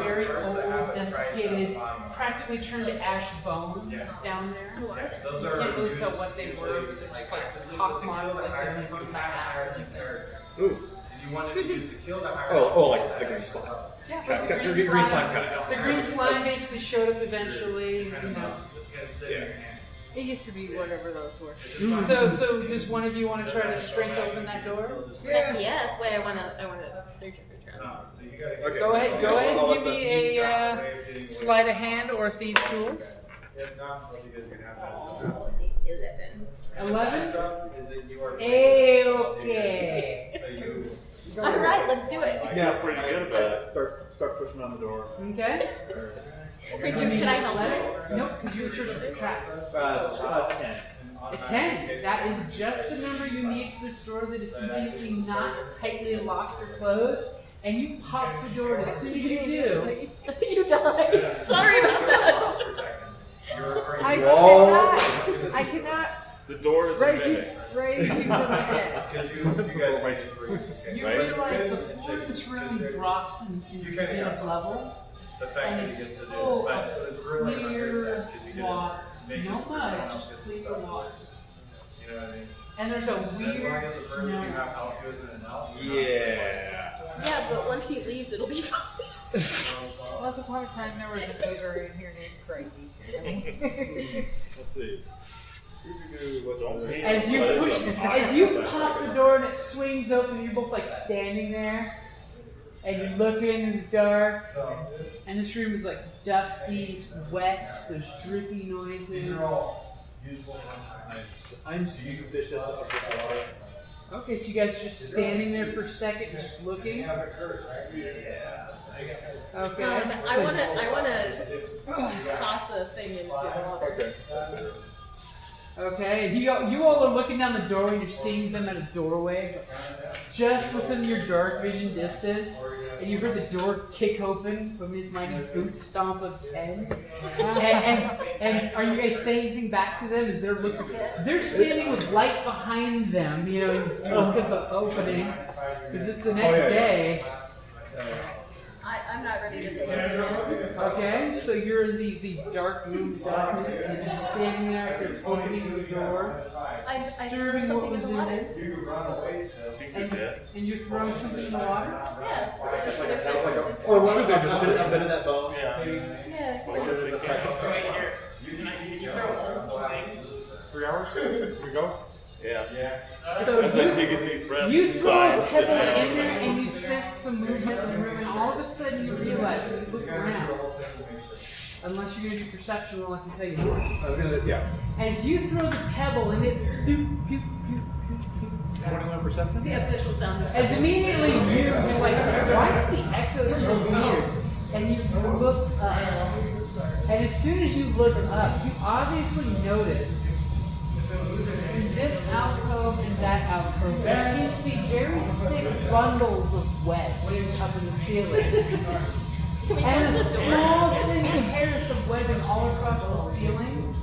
very old, desiccated, practically turned to ash bones down there. those You are can't really tell what they were, but they're just like the pock marks, like they've been burned by acid. Ooh. if you wanted to use the kill the higher. Oh, like the green slime. Yeah, Got- the got- green green slime. slime kinda. The green slime basically showed up eventually. You know. It's gonna sit in your hand. It used to be whatever those were. So does one of you want to try to strength open that door? Yes. Wait, I wanna search it for traps. So you gotta Okay. Go ahead I'll and give me a sleight of hand or thieves tools. If not, what you guys are gonna have that stuff. 11. 11? Stuff is that you are. Okay. So you. All right, let's do it. Yeah, Pretty good about it. Start pushing on the door. Okay. Wait, can I help you? Nope, because you're searching for traps. 10. A 10. That is just the number you need for this door that is completely not tightly locked or closed. And you pop the door, and as soon as you do, You died. Sorry about that. I cannot The door is a raise you mimic. from the dead. Because you guys might just read this game. you Right. realize the floor of this room drops in a bit of level. The fact And that he it's gets to do full it, of but it's really not very clear sad because you get water. to make it No where mud, someone else just gets to clear suffer. water. You know what I mean? And there's a As long weird as the person smell. you have out goes in and out. Yeah. Yeah, but once he leaves, it'll be fine. Once upon a time, there was a neighbor in here named Craigie. Let's see. As you pop the door and it swings open, you're both like standing there, and you're looking in the dark, and this room is like dusty, it's wet, there's drippy noises. These are all usable. I'm suspicious of this water. Okay, so you guys are just standing there for a second, just looking. You have a curse, right? Yeah. Okay. I wanna toss a thing into the water. Okay. Okay, you all are looking down the doorway and you're seeing them at a doorway, just within your dark vision distance, and you heard the door kick open from his mighty boot stomp of 10. And are you guys saying anything back to them as they're looking? They're standing with light behind them, because the opening, because it's the next day. I'm not ready to say anything. Okay, so you're in the dark room, darkness, and you're just standing there after opening the door, stirring what was in there, and you're throwing something in the water? Yeah. Or what would they just hit a bit of that bone? Yeah. Maybe? Yeah. You throw 3 hours? Here we go. Yeah. So As I take a deep breath, you throw a sighs, pebble and in there and you sense some movement in the room, and all of a sudden you realize when you look around, unless you're going to do perception roll, I can tell you more. I was gonna, yeah. As you throw the pebble and it's 21 perception? The official sound of as immediately you're like, why is the echo so weird? And you look up, and as soon as you look up, you obviously notice in this alcove and that alcove, there seems to be very thick bundles of webs up in the ceiling. And a small thin terrace of webbing all across the ceiling.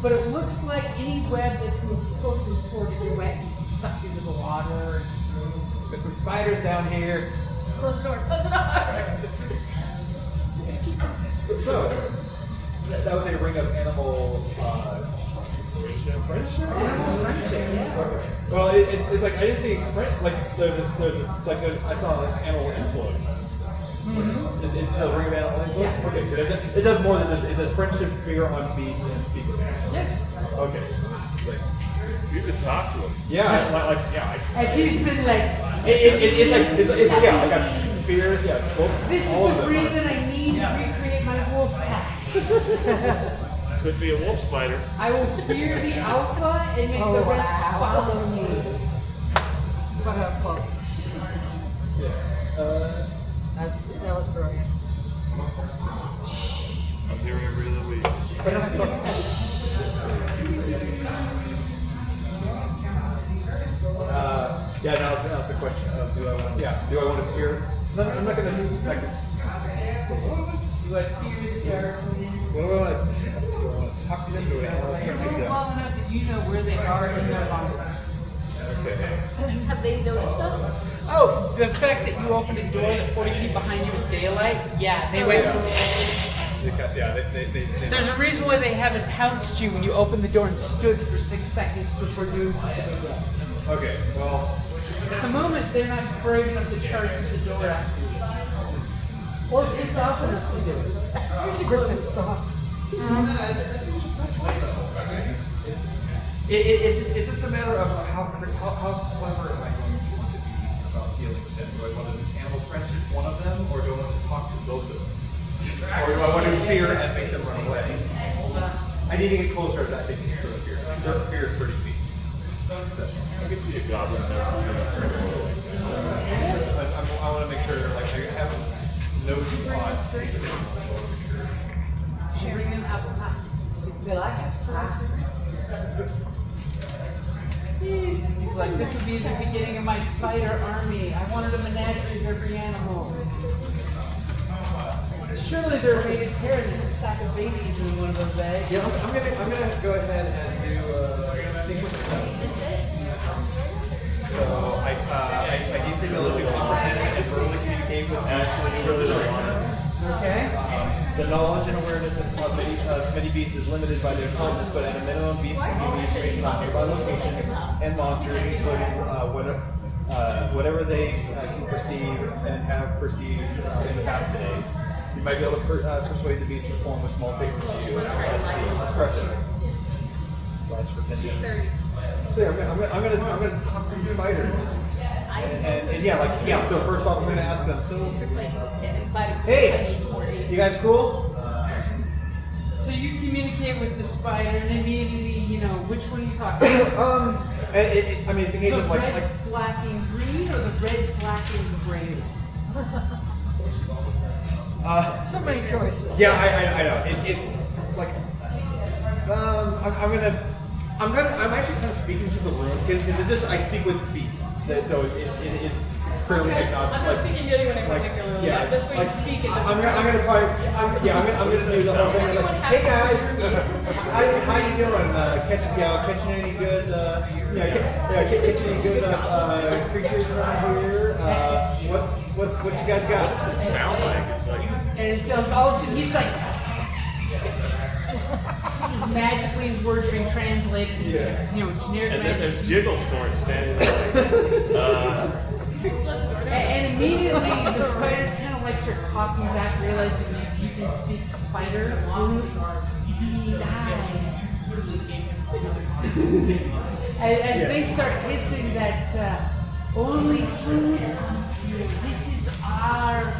But it looks like any web that's close to the floor gets wet and stuck into the water. There's some spiders down here. Close the door. Close the door. So, that was a ring of animal friendship? Animal friendship, yeah. Well, it's like I didn't see like there's this like I saw animal influence. Mm-hmm. Is it a ring of animal influence? Yeah. Okay, good. It does more than just. It says friendship, fear on beasts, and speak with animals. Yes. Okay. Like, you could talk to him. yeah, like yeah. As he's been like, It's yeah. I got fear. Yeah. Both, this is all the of breed them. that I need to recreate my wolf pack. Could be a wolf spider. I will fear the alpha and make the rest follow me. What a quote. Yeah. That was brilliant. I'm here every other week. Yeah, now it's a question of do I want to fear? No, I'm not going to like. Do I fear the dark? What do I want to talk to them? Do I want to You're fear them? well enough that you know where they are in their bodies. Okay. Have they noticed us? Oh, the fact that you opened a door that 40 feet behind you is daylight? Yeah, they wait. There's a reason why they haven't pounced you when you opened the door and stood for 6 seconds before doing something like that. Okay, well. At the moment, they're not brave enough to charge at the door after you. Or pissed off enough to do it. Pissed off. It's just a matter of how clever am I going to want to be about dealing with them? Do I want to animal friendship one of them, or do I want to talk to both of them? Or do I want to fear and make them run away? I need to get closer to that thing for the fear. Their fear is 30 feet. So, I can see a goblin there. I want to make sure, like, I have no spot. She bring them apple pie. They like apple pie. He's like, this would be the beginning of my spider army. I wanted a menagerie of every animal. Surely they're a mated pair and there's a sack of babies in one of those eggs. Yeah, I'm gonna go ahead and do think with the notes. So I gave the ability to comprehend and verbally communicate with actually. Okay. The knowledge and awareness of many beasts is limited by their causes, but at a minimum, beasts can be restrained by location and monsters, including whatever they can perceive and have perceived in the past today. You might be able to persuade the beast to perform a small favor to you at the discretion. Slice for 10 minutes. So yeah, I'm gonna talk to the spiders. And yeah, so first off, I'm gonna ask them. So, hey, you guys cool? So you communicate with the spider and immediately, which one are you talking about? I mean, it's a case The of red, like black, and green, or the red, black, and gray? So many choices. Yeah, I know. It's like I'm actually kind of speaking to the room because I speak with beasts. So it's fairly agnostic. I'm not speaking to anyone in particular. Yeah, I'm just going to speak. I'm gonna probably, I'm just gonna do the whole thing. Like, hey guys, how you doing? Catching any good, catching any good creatures around here? What you guys got? What does it sound like? It's like And it sounds all he's like just magically his words being translated. Yeah. You know, generic and then magic. there's Giggle Snort standing there. And immediately the spiders kind of like start talking back, realizing you can speak spider. As they start hissing that only food comes here. This is our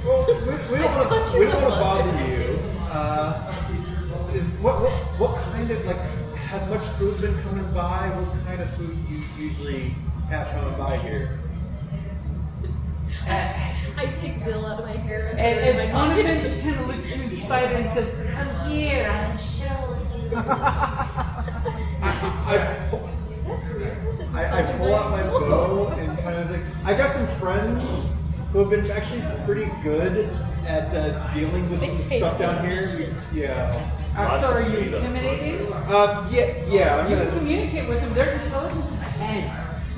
Well, we don't want to bother you. What kind of, like, has much food been coming by? What kind of food you usually have coming by here? I take Zill out of my hair. And as one of them just kind of looks to the spider and says, "Come here, I'll show you." I pull out my bow and kind of like, I got some friends who have been actually pretty good at dealing with some stuff down here. Yeah. So are you intimidating? Yeah. You can communicate with them. Their intelligence is 10.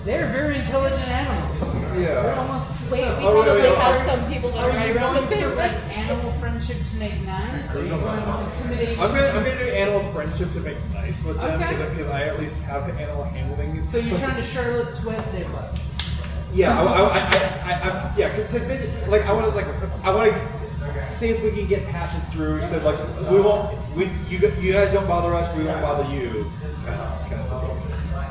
They're very intelligent animals. Yeah. They're almost. Wait, we so- probably have some people that are Are right you around the going same for like way. animal friendship to make nice? Or are you going with intimidation? I'm gonna do animal friendship to make nice with them Okay. because I at least have animal handling. So you're trying to Charlotte sweat their butts. Yeah, because basically, like, I want to see if we can get passes through. So like, you guys don't bother us, we won't bother you. Kind of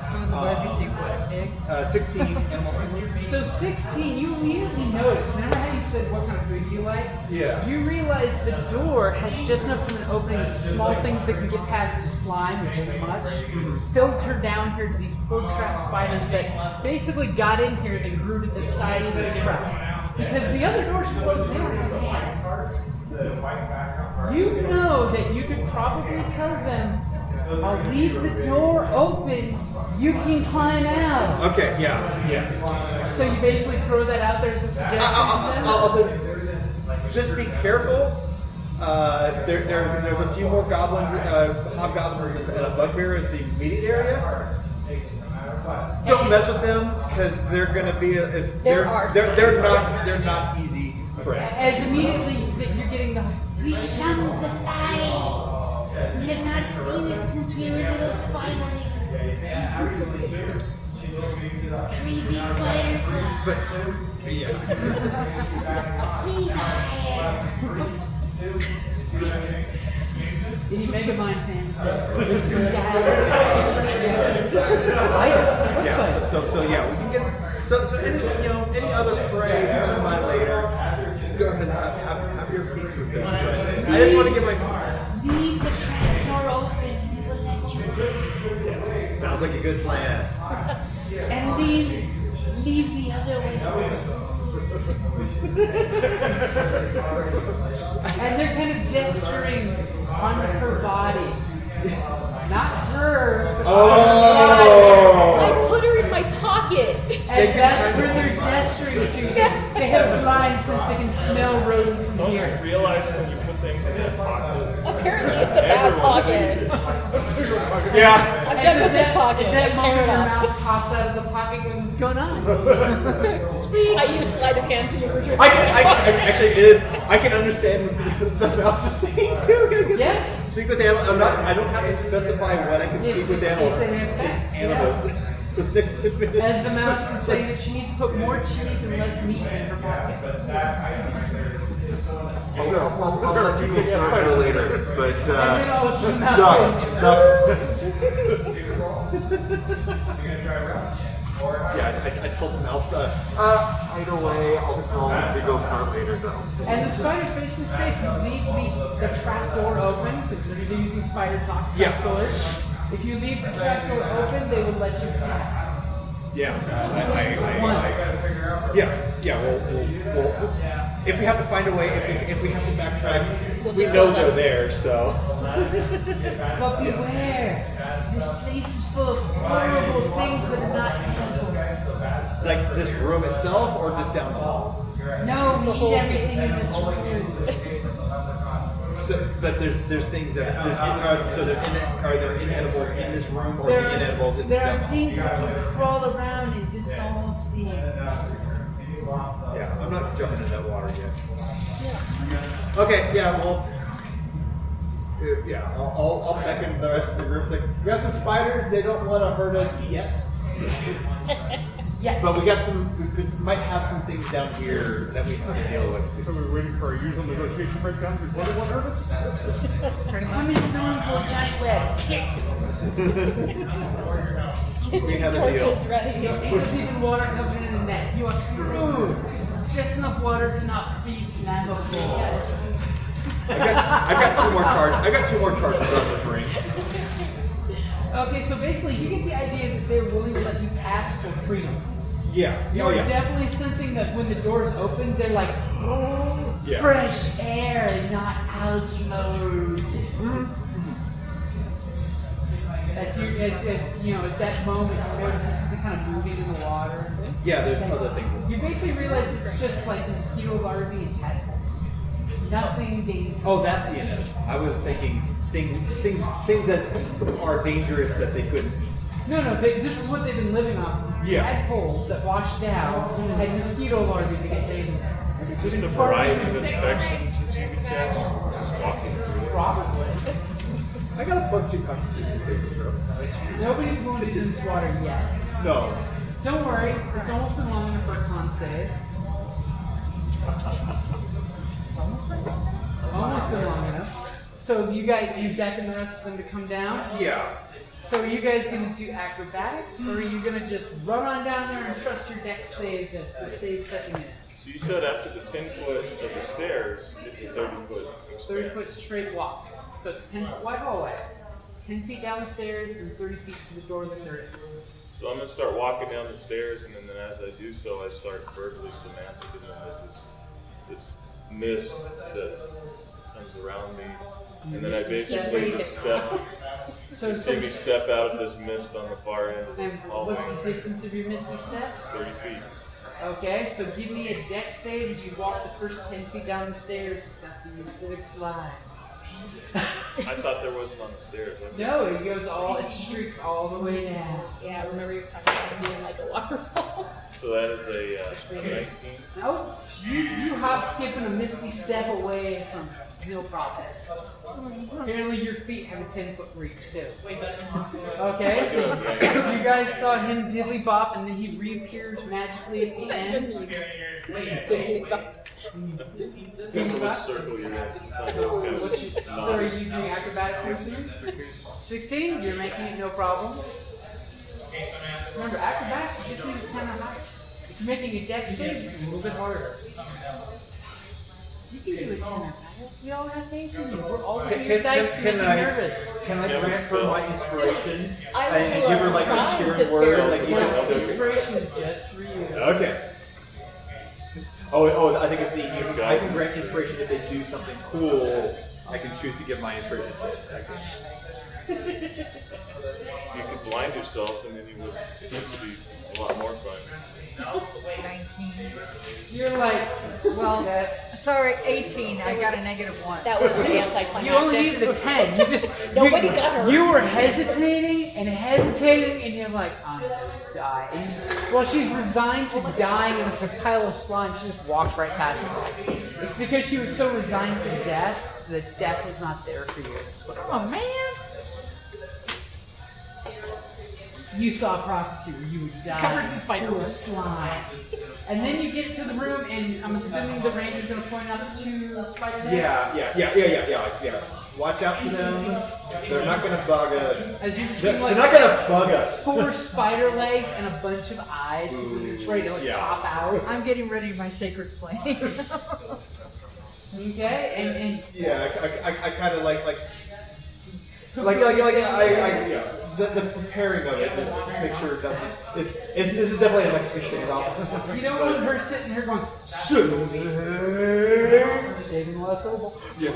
So in the web you see what, a pig? 16 animal handling. So 16, you immediately notice. Remember how you said what kind of food you like? Yeah. You realize the door has just enough of an opening, small things that can get past the slime, which isn't much, filter down here to these pork trap spiders that basically got in here and grew to the size of the traps. Because the other doors closed, they don't have hands. You know that you could probably tell them, I'll leave the door open, you can climb out. Okay. Yeah. Yes. So you basically throw that out there as a suggestion to them? I'll also just be careful. There's a few more goblins, hobgoblins, and a bugbear in the immediate area. Don't mess with them because they're gonna be they're not easy friends. As immediately that you're getting the we shunned the light. We have not seen it since we were little spiderlings. Creepy spider time. But yeah. Sneak eye. Any Megamind fans? Sneak eye. Spider. What's Yeah. spider? So yeah, we can get so any other prey coming by later. Go ahead and have your feast with them. I just want to get my. Leave the trap door open and we will let you in. Sounds like a good plan. And leave the other one. And they're kind of gesturing on her body. Not her, but Oh. I put her in my pocket. as that's where they're gesturing to. They have blinds since they can smell rodent from Don't you here. realize when you put things in that pocket? Apparently it's a bad Everyone sees pocket. it. Yeah. I'm done with this pocket. At that I tear moment, it her up. mouth pops out of the pocket going, what's going on? I use sleight of hand to maneuver. I can understand what the mouse is saying too. Yes. Speak with animals. I don't have to specify what I can speak with animals. It's an effect. Animals. As the mouse is saying that she needs to put more cheese and less meat in her pocket. I'll let you get started later, but And then all of a sudden the mouse Duck. Yeah, I told the mouse Either way, I'll go start later though. And the spiders basically say if you leave the trap door open, because they're using spider talk trap doors, if you leave the trap door open, they will let you pass. Yeah. Once. We'll if we have to find a way, if we have to backtrack, we know they're there. So. But beware, this place is full of horrible things that are not edible. Like this room itself, or just down the hall? No, we eat everything in this room. But there's things that are there inedibles in this room, or the inedibles in the There are hall? things that can crawl around and dissolve things. Yeah, I'm not jumping in that water yet. Okay, yeah, well, I'll beckon the rest of the group. Like, we got some spiders. They don't want to hurt us yet. Yes. But we might have some things down here that we have to deal with. So we're waiting for our usual negotiation breakdown before they want to hurt us? Come into the room for a giant web. We have a deal. Torches ready. There's even water coming in the net. You are screwed. Just enough water to not be flammable. I've got two more charges. I got 2 more charges on this ring. Okay, so basically you get the idea that they're willing to let you pass for freedom. Yeah. You're definitely sensing that when the doors open, they're like, oh, fresh air, not algae mode. As you know, at that moment, you're noticing something kind of moving in the water. Yeah, there's other things. You basically realize it's just like mosquito larvae and tadpoles. Nothing dangerous. Oh, that's the inedible. I was thinking things that are dangerous that they couldn't eat. No, this is what they've been living off of. These tadpoles that wash down and mosquito larvae that get dangerous. It's just a variety of infections that you can catch just walking through it. Probably. I got a +2 Constitution saving throw. Nobody's wounded in this water yet. No. Don't worry, it's almost been long enough for a con save. Almost been long enough. So you beckon the rest of them to come down? Yeah. So are you guys going to do acrobatics, or are you going to just run on down there and trust your dex save to save stepping in? So you said after the 10 foot of the stairs, it's a 30 foot expanse. 30 foot straight walk. So it's 10 foot wide hallway. 10 feet down the stairs and 30 feet to the door that they're in. So I'm going to start walking down the stairs, and then as I do so, I start verbally semantic, and then there's this mist that comes around me, and then I basically just step. So Maybe step out of this mist on the far end of the and hallway. what's the distance of your misty step? 30 feet. Okay, so give me a dex save as you walk the first 10 feet down the stairs. It's got the acidic slide. I thought there wasn't on the stairs. No, it streaks all the way down. Yeah, I remember you talking about being like a waterfall. So that is a 19. Nope. You hop skipping a misty step away from no problem. Apparently your feet have a 10-foot reach too. Okay, so you guys saw him diddly bop and then he reappears magically at the end. Depends on which circle you're in. Sometimes it's kind So are you doing acrobatics in 16? You're making it no problem. Remember, acrobatics, you just need a 10 or higher. If you're making a dex save, it's a little bit harder. You can do a 10 or higher. We all have faith in you. We're all doing your dice to make you nervous. Can I transfer my inspiration I and will, give her like try a to cheering scare word? Like, No, inspiration is just for you. Okay. Oh, I think it's the I can grant inspiration if they do something cool. I can choose to give my inspiration to it. You could blind yourself, and then it would be a lot more fun. 19. You're like, well, Sorry, 18. I got a -1. That was anticlimactic. you only needed a 10. You just Nobody got her. You were hesitating, and you're like, I'm gonna die. And well, she's resigned to dying in a pile of slime. She just walked right past it. It's because she was so resigned to death that death was not there for you. Oh, man. You saw a prophecy where you would die Covered in spider through a web. slime. And then you get to the room, and I'm assuming the ranger's going to point out the 2 spider legs. Yeah. Watch out for them. They're not going to bug us. As you see, They're like, not going to bug us. 4 spider legs and a bunch of eyes because they're ready to pop out. I'm getting ready for my sacred flame. Okay, and Yeah, I kind of like the preparing of it. Just make sure it doesn't. This is definitely a Mexican thing about. you don't want her sitting here going, saving the last syllable. Yeah.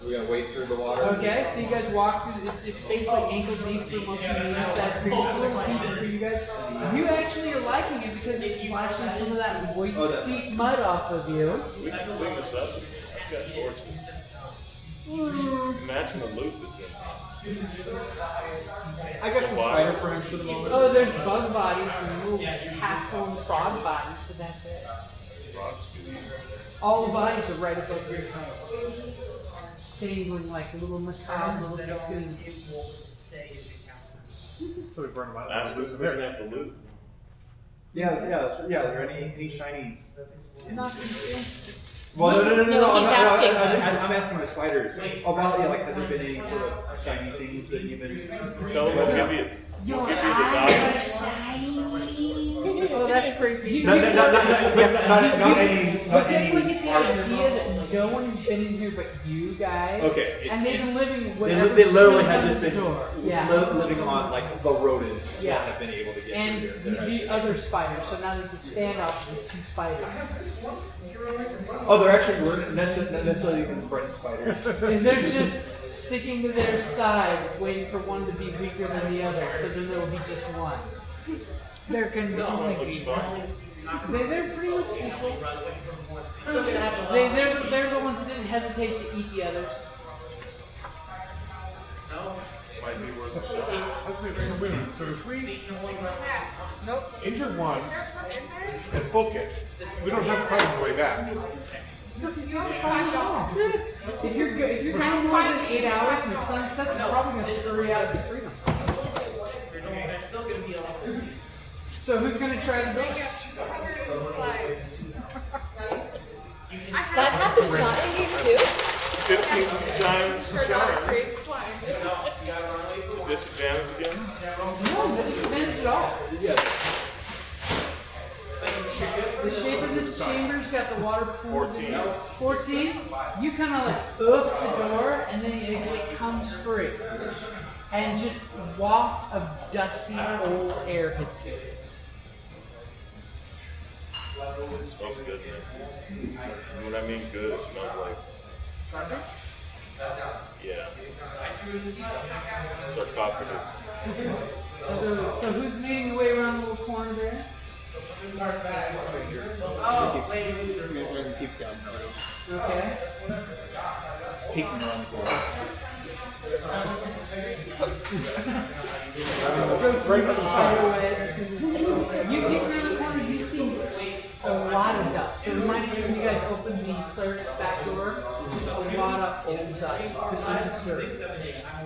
So we got wade through the water. Okay, so you guys walk through. It's basically ankle deep for most of the medium-sized creatures. It's a little deeper for you guys. You actually are liking it because it's splashing some of that waist-deep mud off of you. We can clean this up. I've got torches. Imagine the loot that's in. I got some spider frames for the moment. Oh, there's bug bodies and little half-formed frog bodies, but that's it. All the bodies are right above your head. Dangling like little macabre little cocoons. So we burn them out. Absolutely, we're gonna have to loot. Yeah. Are there any shinies? Not Well, no. he's asking. I'm asking my spiders. Oh, well, yeah, like, has there been any sort of shiny things that you've been... Tell them we'll give you the Your eyes are shiny. Oh, that's creepy. Not any... But definitely get the idea that no one has been in here but you guys. Okay. And they've been living They whatever literally smells have under just the been door. Yeah. living on, like, the rodents Yeah. that have been able to get And through here. the other spiders. So now there's a standoff of these two spiders. Oh, they're actually not necessarily even friend spiders. And they're just sticking to their sides, waiting for one to be weaker than the other. So then there will be just one. There can only looks be fun. They're pretty much equal. They're the ones that didn't hesitate to eat the others. Might be worth a shot. Let's see, so wait a minute. So if we injure one and focus, we don't have to fight on the way back. If you're going more than 8 hours and the sun sets, you're probably going to scurry out of freedom. So who's going to try to do it? That happens not in game 2. 15 times charge. Great slime. Disadvantage again? No disadvantage at all. The shape of this chamber's got the water pool. 14. You kind of like oof the door, and then it comes free. And just waft of dusty old air hits you. It smells good, man. When I mean good, it smells like... Yeah. Sarcophagus. So who's leading the way around the little corner there? Keeps down. Okay. Peeking around the corner. Right the spider webs. You peek around the corner, you see a lot of dust. So remind me when you guys opened the cleric's back door, just a lot of old dust, undisturbed.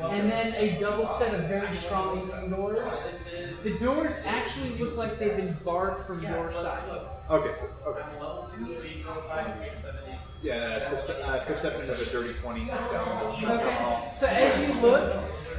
And then a double set of very strong doors. The doors actually look like they've been barred from your side. Okay. Yeah, perception of a dirty 20. Okay. So as you look,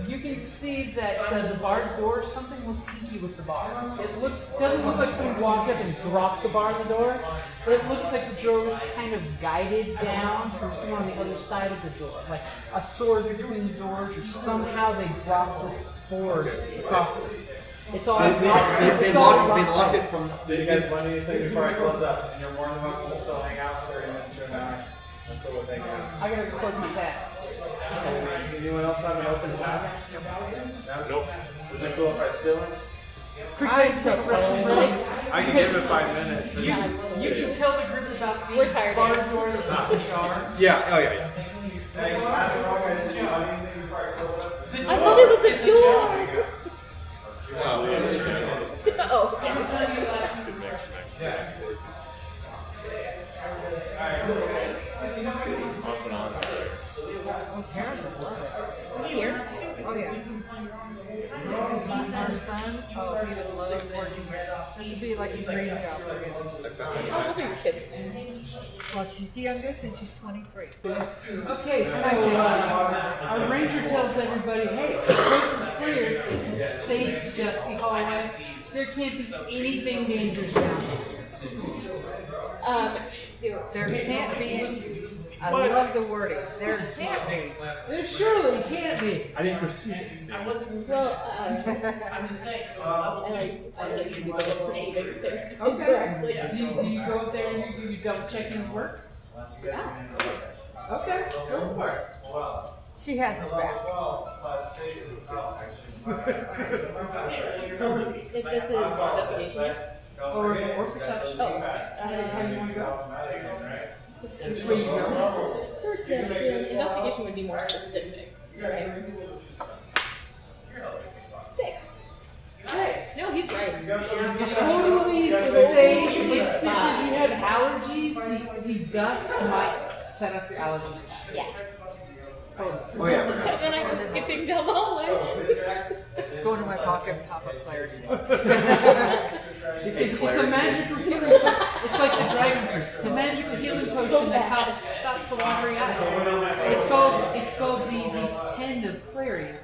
you can see that the barred door, something looks sneaky with the bar. It doesn't look like someone walked up and dropped the bar on the door, but it looks like the door was kind of guided down from someone on the other side of the door, like a sword between the doors, or somehow they dropped this board across it. It's all They lock it from... Do you guys want anything before I close up? And you're more than welcome to still hang out for 30 minutes to an hour. That's what we're thinking. I gotta close my tabs. Does anyone else have an open tab? No? Nope. Is it cool if I steal it? Quick suppression breaks. I can give it 5 minutes. You can tell the group about the We're tired. barred door that was ajar. Yeah. Hey, ask Rock, did you want anything before I close up? I thought it was a door. Oh, okay. Good mix. Off and on. Oh, terrible. Here. Oh, yeah. Our son, oh, he would love working here. This would be like a dream job for him. How old are your kids? Well, she's the youngest and she's 23. Okay, so our ranger tells everybody, hey, the coast is clear. It's a safe, dusty hallway. There can't be anything dangerous down here. Zero. There can't be. I love the wording. There can't be. There surely can't be. I didn't perceive it. Well, I like to be able to perceive everything. Okay. Correctly. Do you go up there and you double check his work? Yeah. Okay, go for it. She has his back. This is investigation. Or perception. Oh, How do you want to go? Which way you go? perception. Investigation would be more specific. Right? 6. No, he's right. It's totally safe. It's if you have allergies, the dust might set up your allergies. Yeah. Totally. Oh yeah. Then I'm skipping down the hallway. Go into my pocket and pop up clarity. It's a magical healing. It's like the dragon curse. It's a magical healing potion that helps stops the watery eyes. It's called the 10 of clarity.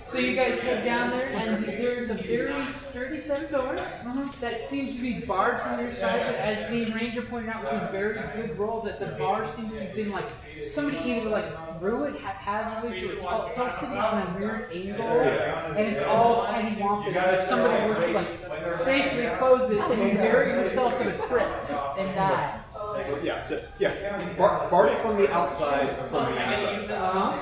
So you guys head down there, and there's a very sturdy set of doors that seems to be barred from your side. But as the ranger pointed out with his very good roll, that the bar seems to have been like somebody either like threw it haphazardly, so it's all sitting on a weird angle, and it's all cattywampus. So if somebody were to like safely close it, then you bury yourself in a crypt and die. Barred it from the outside, from the inside.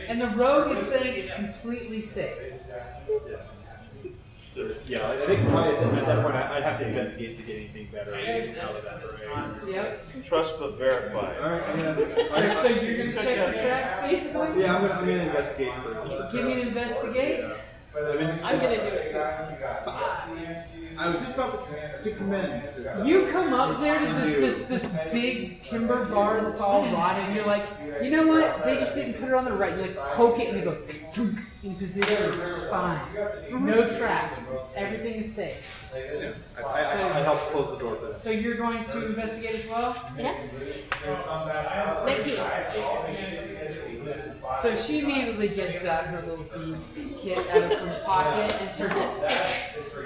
And the rogue is saying it's completely safe. Yeah, I think probably at that point I'd have to investigate to get anything better out of that. Yep. Trust but verify. All right, So you're gonna check the tracks, basically? yeah, I'm gonna investigate for. Give me an investigate. I'm gonna do it too. I was just about to commend. You come up there to this big timber bar that's all rotted. You're like, you know what? They just didn't put it on the right. You like poke it and it goes thunk in position. Fine. No tracks. Everything is safe. I helped close the door for this. So you're going to investigate as well? Yeah. 19. So she immediately gets out her little thieves kit out of her pocket and sort of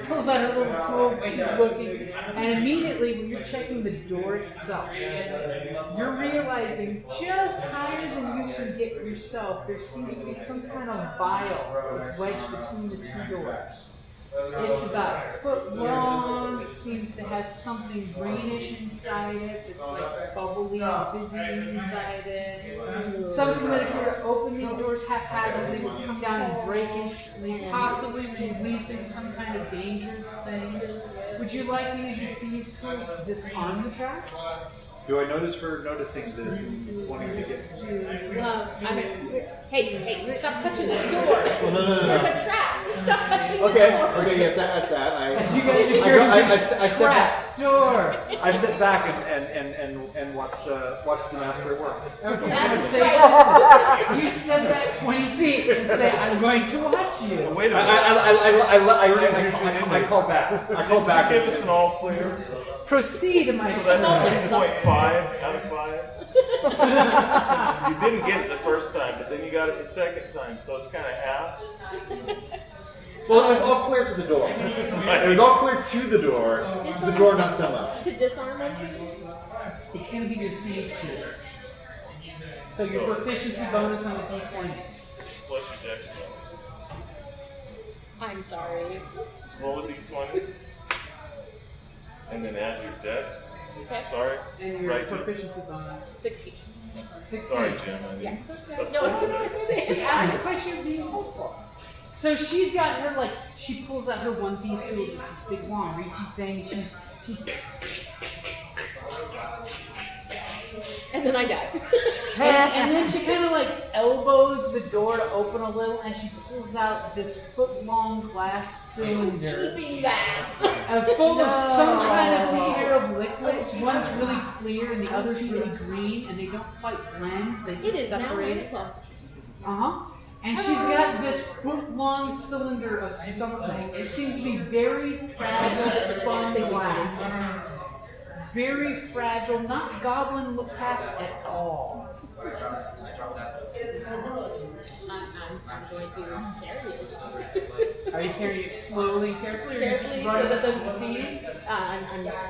pulls out her little tools. She's looking, and immediately when you're checking the door itself, you're realizing just higher than you can get yourself, there seems to be some kind of vial that's wedged between the two doors. It's about a foot long. It seems to have something greenish inside it. It's like bubbly and busy inside it. Something that if you were to open these doors haphazardly would come down and break instantly, possibly releasing some kind of dangerous thing. Would you like to use your thieves' tools to disarm the trap? Do I notice her noticing this and wanting to get? Hey, stop touching the door. Well, no. There's a trap. Stop touching the door. Okay, yeah, at that, As you guys are hearing I step back. Door. I step back and watch the master at work. Okay, that's say, you step back 20 feet and say, "I'm going to watch you." Wait a minute. I call back. I call back. Give us an all clear. Proceed, my So son. that's 2.5 out of 5. You didn't get it the first time, but then you got it the second time, so it's kind of half. Well, it was all clear to the door. It was all clear to the door. The door not so much. To disarm us? It's going to be your thieves' tools. So your proficiency bonus on the D20. Plus your dex bonus. I'm sorry. Just roll a d20. And then add your dex. Okay. Sorry. And your Right, Jim? proficiency bonus. 16. 16. Sorry, Jim. I Yeah. didn't- No, it's She 16. asked the question of being hopeful. So she's got her, like, she pulls out her one thieves tool. It's this big, long, reachy thing. And then I die. And then she kind of like elbows the door to open a little, and she pulls out this foot-long glass cylinder Keeping that. full of some kind of pair of liquids. One's really clear, and the other's really green, and they don't quite blend. They It get is now separated. 9 o'clock. And she's got this foot-long cylinder of something. It seems to be very fragile spun glass. Very fragile, not goblin craft at all. I'm going to carry it. Are you carrying it slowly and carefully? Or Carefully, you just so that running the at speed? I'm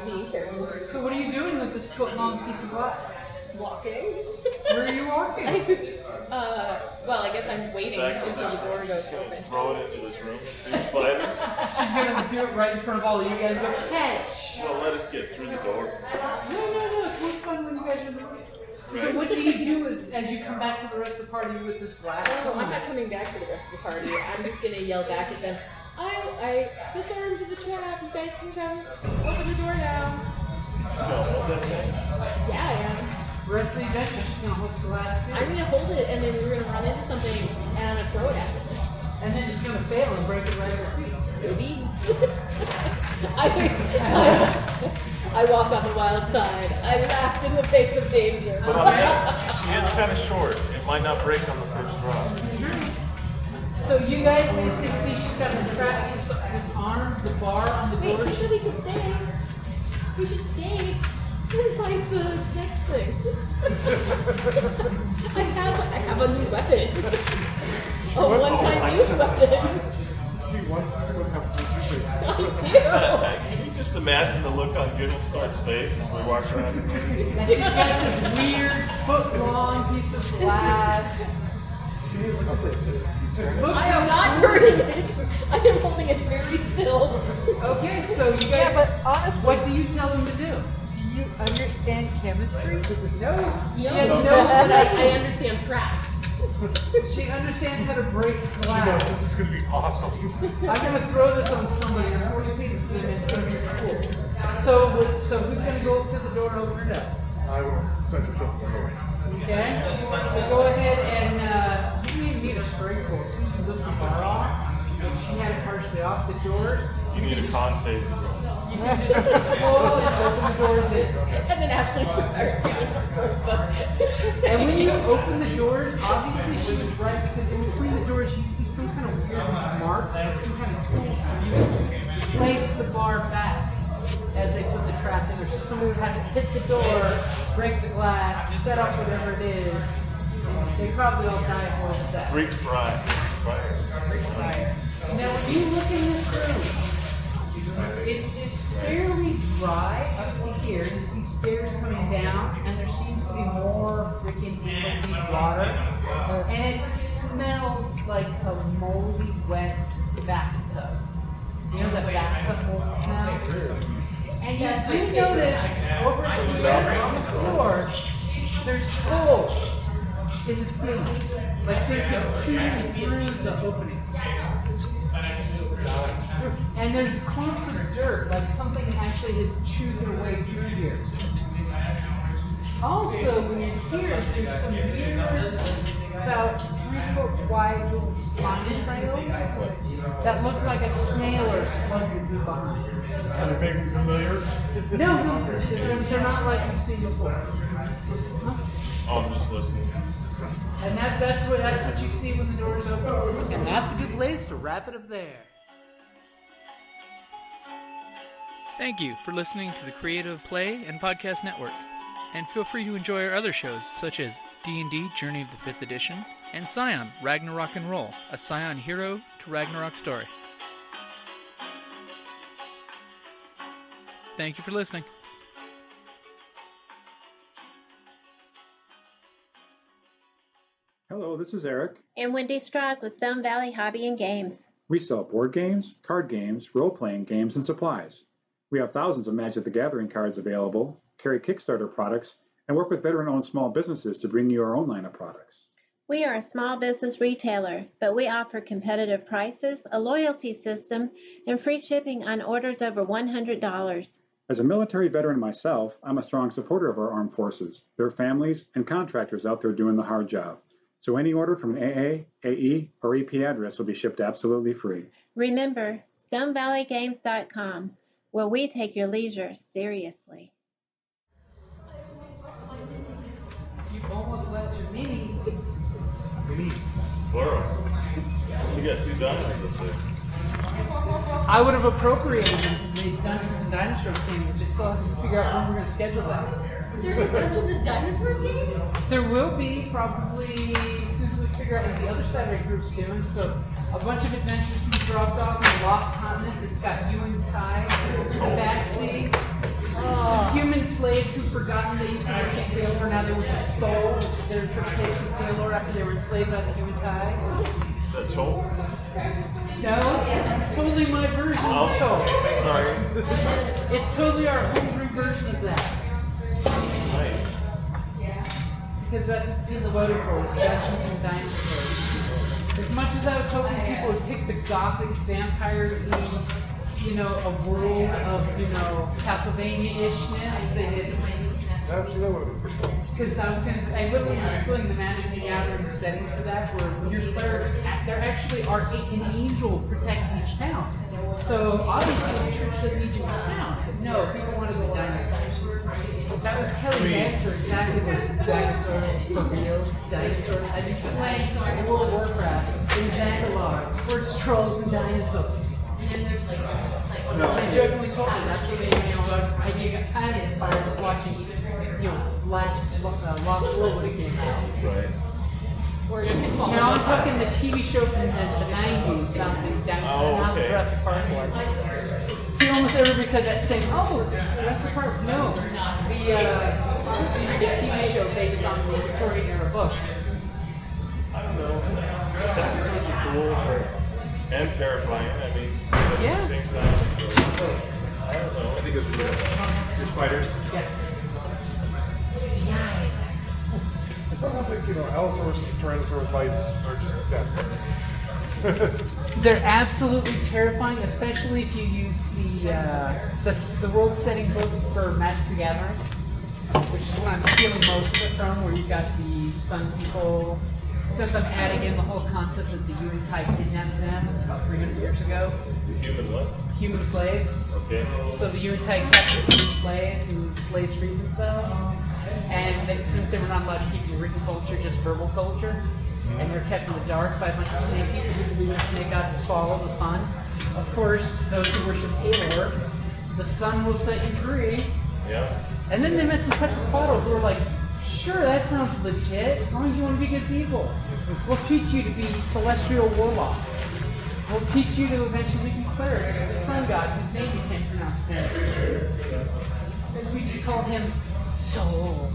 being careful. So what are you doing with this foot-long piece of glass? Walking. Where are you walking? Well, I guess I'm waiting until the door goes open. Throw it into this room. These spiders. She's gonna do it right in front of all of you guys. Go catch! Well, let us get through the door. No, it's more fun when what do you do as you come back to the rest of the party with this glass? Oh, I'm not coming back to the rest of the party. I'm just gonna yell back at them. I disarmed the trap. You guys can come open the door now. Yeah, I am. The rest of the adventure, she's gonna hold the glass too. I'm gonna hold it, and then we're gonna run into something, and I'm gonna throw it at it. And then she's gonna fail and break it right at her feet. Maybe. I walk on the wild side. I laugh in the face of danger. But on that, she is kind of short. It might not break on the first drop. So you guys basically see she's got the trap, this arm, the bar on the door. Wait, we should stay. We should stay. And find the next thing. I have a new weapon. A one-time use weapon. She wants to see what happens when she I do. Can you just imagine the look on Gittlestart's face as we walk around? And she's got this weird foot-long piece of glass. See, look at this. I am not turning it. I am holding it very still. Okay, so you guys. Yeah, but honestly, what do you tell them to do? do you understand chemistry? No. She No, has but no. I understand traps. She understands how to break She knows glass. this is going to be awesome. I'm gonna throw this on somebody and force feed it to them, and it's gonna be cool. So who's gonna go up to the door and open it up? I will send it to the door. Okay. So go ahead and you may need a strength roll. As soon as you lift the bar off, she had it partially off the door. You need a con save. You can just pull and open the doors in. And then Ashley puts her fingers first up. And when you open the doors, obviously she was right, because in between the doors you see some kind of weird mark, some kind of tools for you to place the bar back as they put the trap in there. So somebody would have to hit the door, break the glass, set up whatever it is. They probably all die for that. Greek fry. Now when you look in this room, it's fairly dry up to here. You see stairs coming down, and there seems to be more freaking ankle-deep water. And it smells like a moldy, wet bathtub. You know that bathtub mold smell? And you do notice over here on the floor, there's holes in the ceiling. Like things have chewed through the openings. And there's clumps of dirt, like something actually has chewed their way through here. Also, when you're here, there's some weird, about 3-foot wide little slime trails that look like a snail or a slug would be behind. Are they vaguely familiar? No, they're not like you've seen before. Oh, I'm just listening. And that's what you see when the doors open. And that's a good place to wrap it up there. Thank you for listening to the Creative Play and Podcast Network. And feel free to enjoy our other shows, such as D&D Journey of the 5th Edition and Scion Ragnarok and Roll, a Scion hero to Ragnarok story. Thank you for listening. Hello, this is Eric. And Wendy Strock with Stone Valley Hobby and Games. We sell board games, card games, role-playing games, and supplies. We have thousands of Magic the Gathering cards available, carry Kickstarter products, and work with veteran-owned small businesses to bring you our own line of products. We are a small business retailer, but we offer competitive prices, a loyalty system, and free shipping on orders over $100. As a military veteran myself, I'm a strong supporter of our armed forces, their families, and contractors out there doing the hard job. So any order from an AA, AE, or EP address will be shipped absolutely free. Remember, StoneValleyGames.com, where we take your leisure seriously. You almost let your minis. Plural. You got 2 dinosaurs up there. I would have appropriated them from the Dungeons and Dinosaurs game, which I still have to figure out when we're going to schedule that. There's a Dungeons and Dinosaurs game? There will be, probably, as soon as we figure out what the other Saturday group's doing. So a bunch of adventures can be dropped off in the Lost Continent that's got you and Ty in the backseat. Some human slaves who've forgotten they used to worship Thalor, now they worship Sol, which is their interpretation of Thalor after they were enslaved by the human Ty. Is that Chol? No, it's totally my version of Chol. Sorry. It's totally our homebrew version of that. Nice. because that's what people voted for, was Dungeons and Dinosaurs. As much as I was hoping people would pick the gothic vampire-y, you know, a world of, you know, Castlevania-ishness, they didn't. Actually, that would have been pretty cool. Because I was going to say, I literally was splitting the Magic the Gathering setting for that, where your clerics, there actually are an angel protects each town. So obviously the church doesn't need you in town. But no, people wanted the dinosaurs. That was Kelly's answer exactly, was dinosaurs, for reals, dinosaurs. I've been playing World of Warcraft in Zandalar, where it's trolls and dinosaurs. I jokingly told me that's what they, you know, I got kind of inspired with watching, you know, Lost World when it came out. Right. Now I'm talking the TV show from the 90s, not the Jurassic Park one. See, almost everybody said that same, Jurassic Park. No, the TV show based on the Victorian era book. I don't know. That's such a cool and terrifying. I mean, at the same time. So, I don't know. I think it was real. Your spiders? Yes. I sometimes think, you know, Allosaurus and Tyrannosaurus bites are just death. They're absolutely terrifying, especially if you use the world setting book for Magic the Gathering, which is what I'm stealing most of it from, where you've got the Sun People. Except I'm adding in the whole concept of the Yuan-Tai kidnapped them about 300 years ago. Human what? Human slaves. Okay. So the Yuan-Tai captured human slaves, and slaves freed themselves. And since they were not allowed to keep the written culture, just verbal culture, and they're kept in the dark by a bunch of snake people who believe the snake god to swallow the sun. Of course, those who worship Hailor, the sun will set you free. Yeah. And then they met some Quetzalcoatl who were like, sure, that sounds legit, as long as you want to be good people. We'll teach you to be celestial warlocks. We'll teach you to eventually be clerics of the sun god, whose name you can't pronounce apparently. Because we just call him Soul.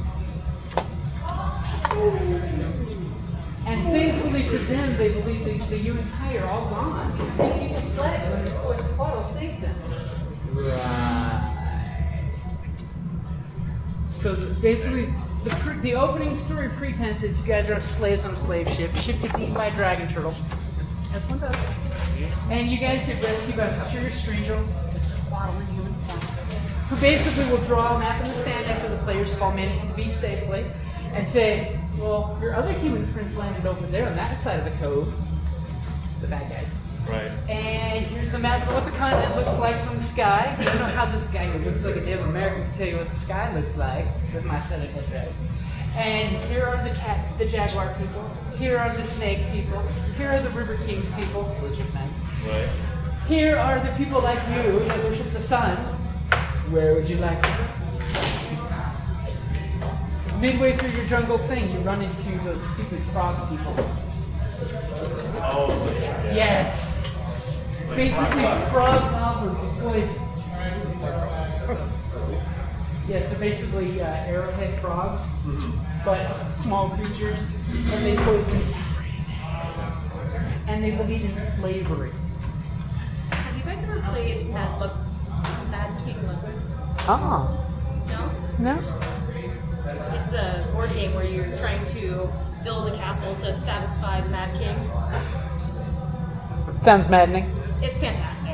And thankfully for them, they believe the Yuan-Tai are all gone. The snake people fled when the Quetzalcoatl saved them. Right. So basically, the opening story pretense is you guys are slaves on a slave ship. Ship gets eaten by a dragon turtle. As one does. And you guys get rescued by a mysterious stranger with Quetzalcoatl in human form, who basically will draw a map in the sand after the players fall managed to beach safely, and say, well, your other human friends landed over there on that side of the cove. The bad guys. Right. And here's the map of what the continent looks like from the sky. You know how this guy who looks like a Native American can tell you what the sky looks like with my feather dress. And here are the jaguar people. Here are the snake people. Here are the River Kings people, lizard men. Right. Here are the people like you that worship the sun. Where would you like to go? Midway through your jungle thing, you run into those stupid frog people. Oh, yeah. Yes. Basically, frog goblins with poison. Yeah, so basically arrowhead frogs, but small creatures, and they poison and they believe in slavery. Have you guys ever played Mad King Liquid? Oh. No? No? It's a board game where you're trying to build a castle to satisfy the Mad King. Sounds maddening. It's fantastic.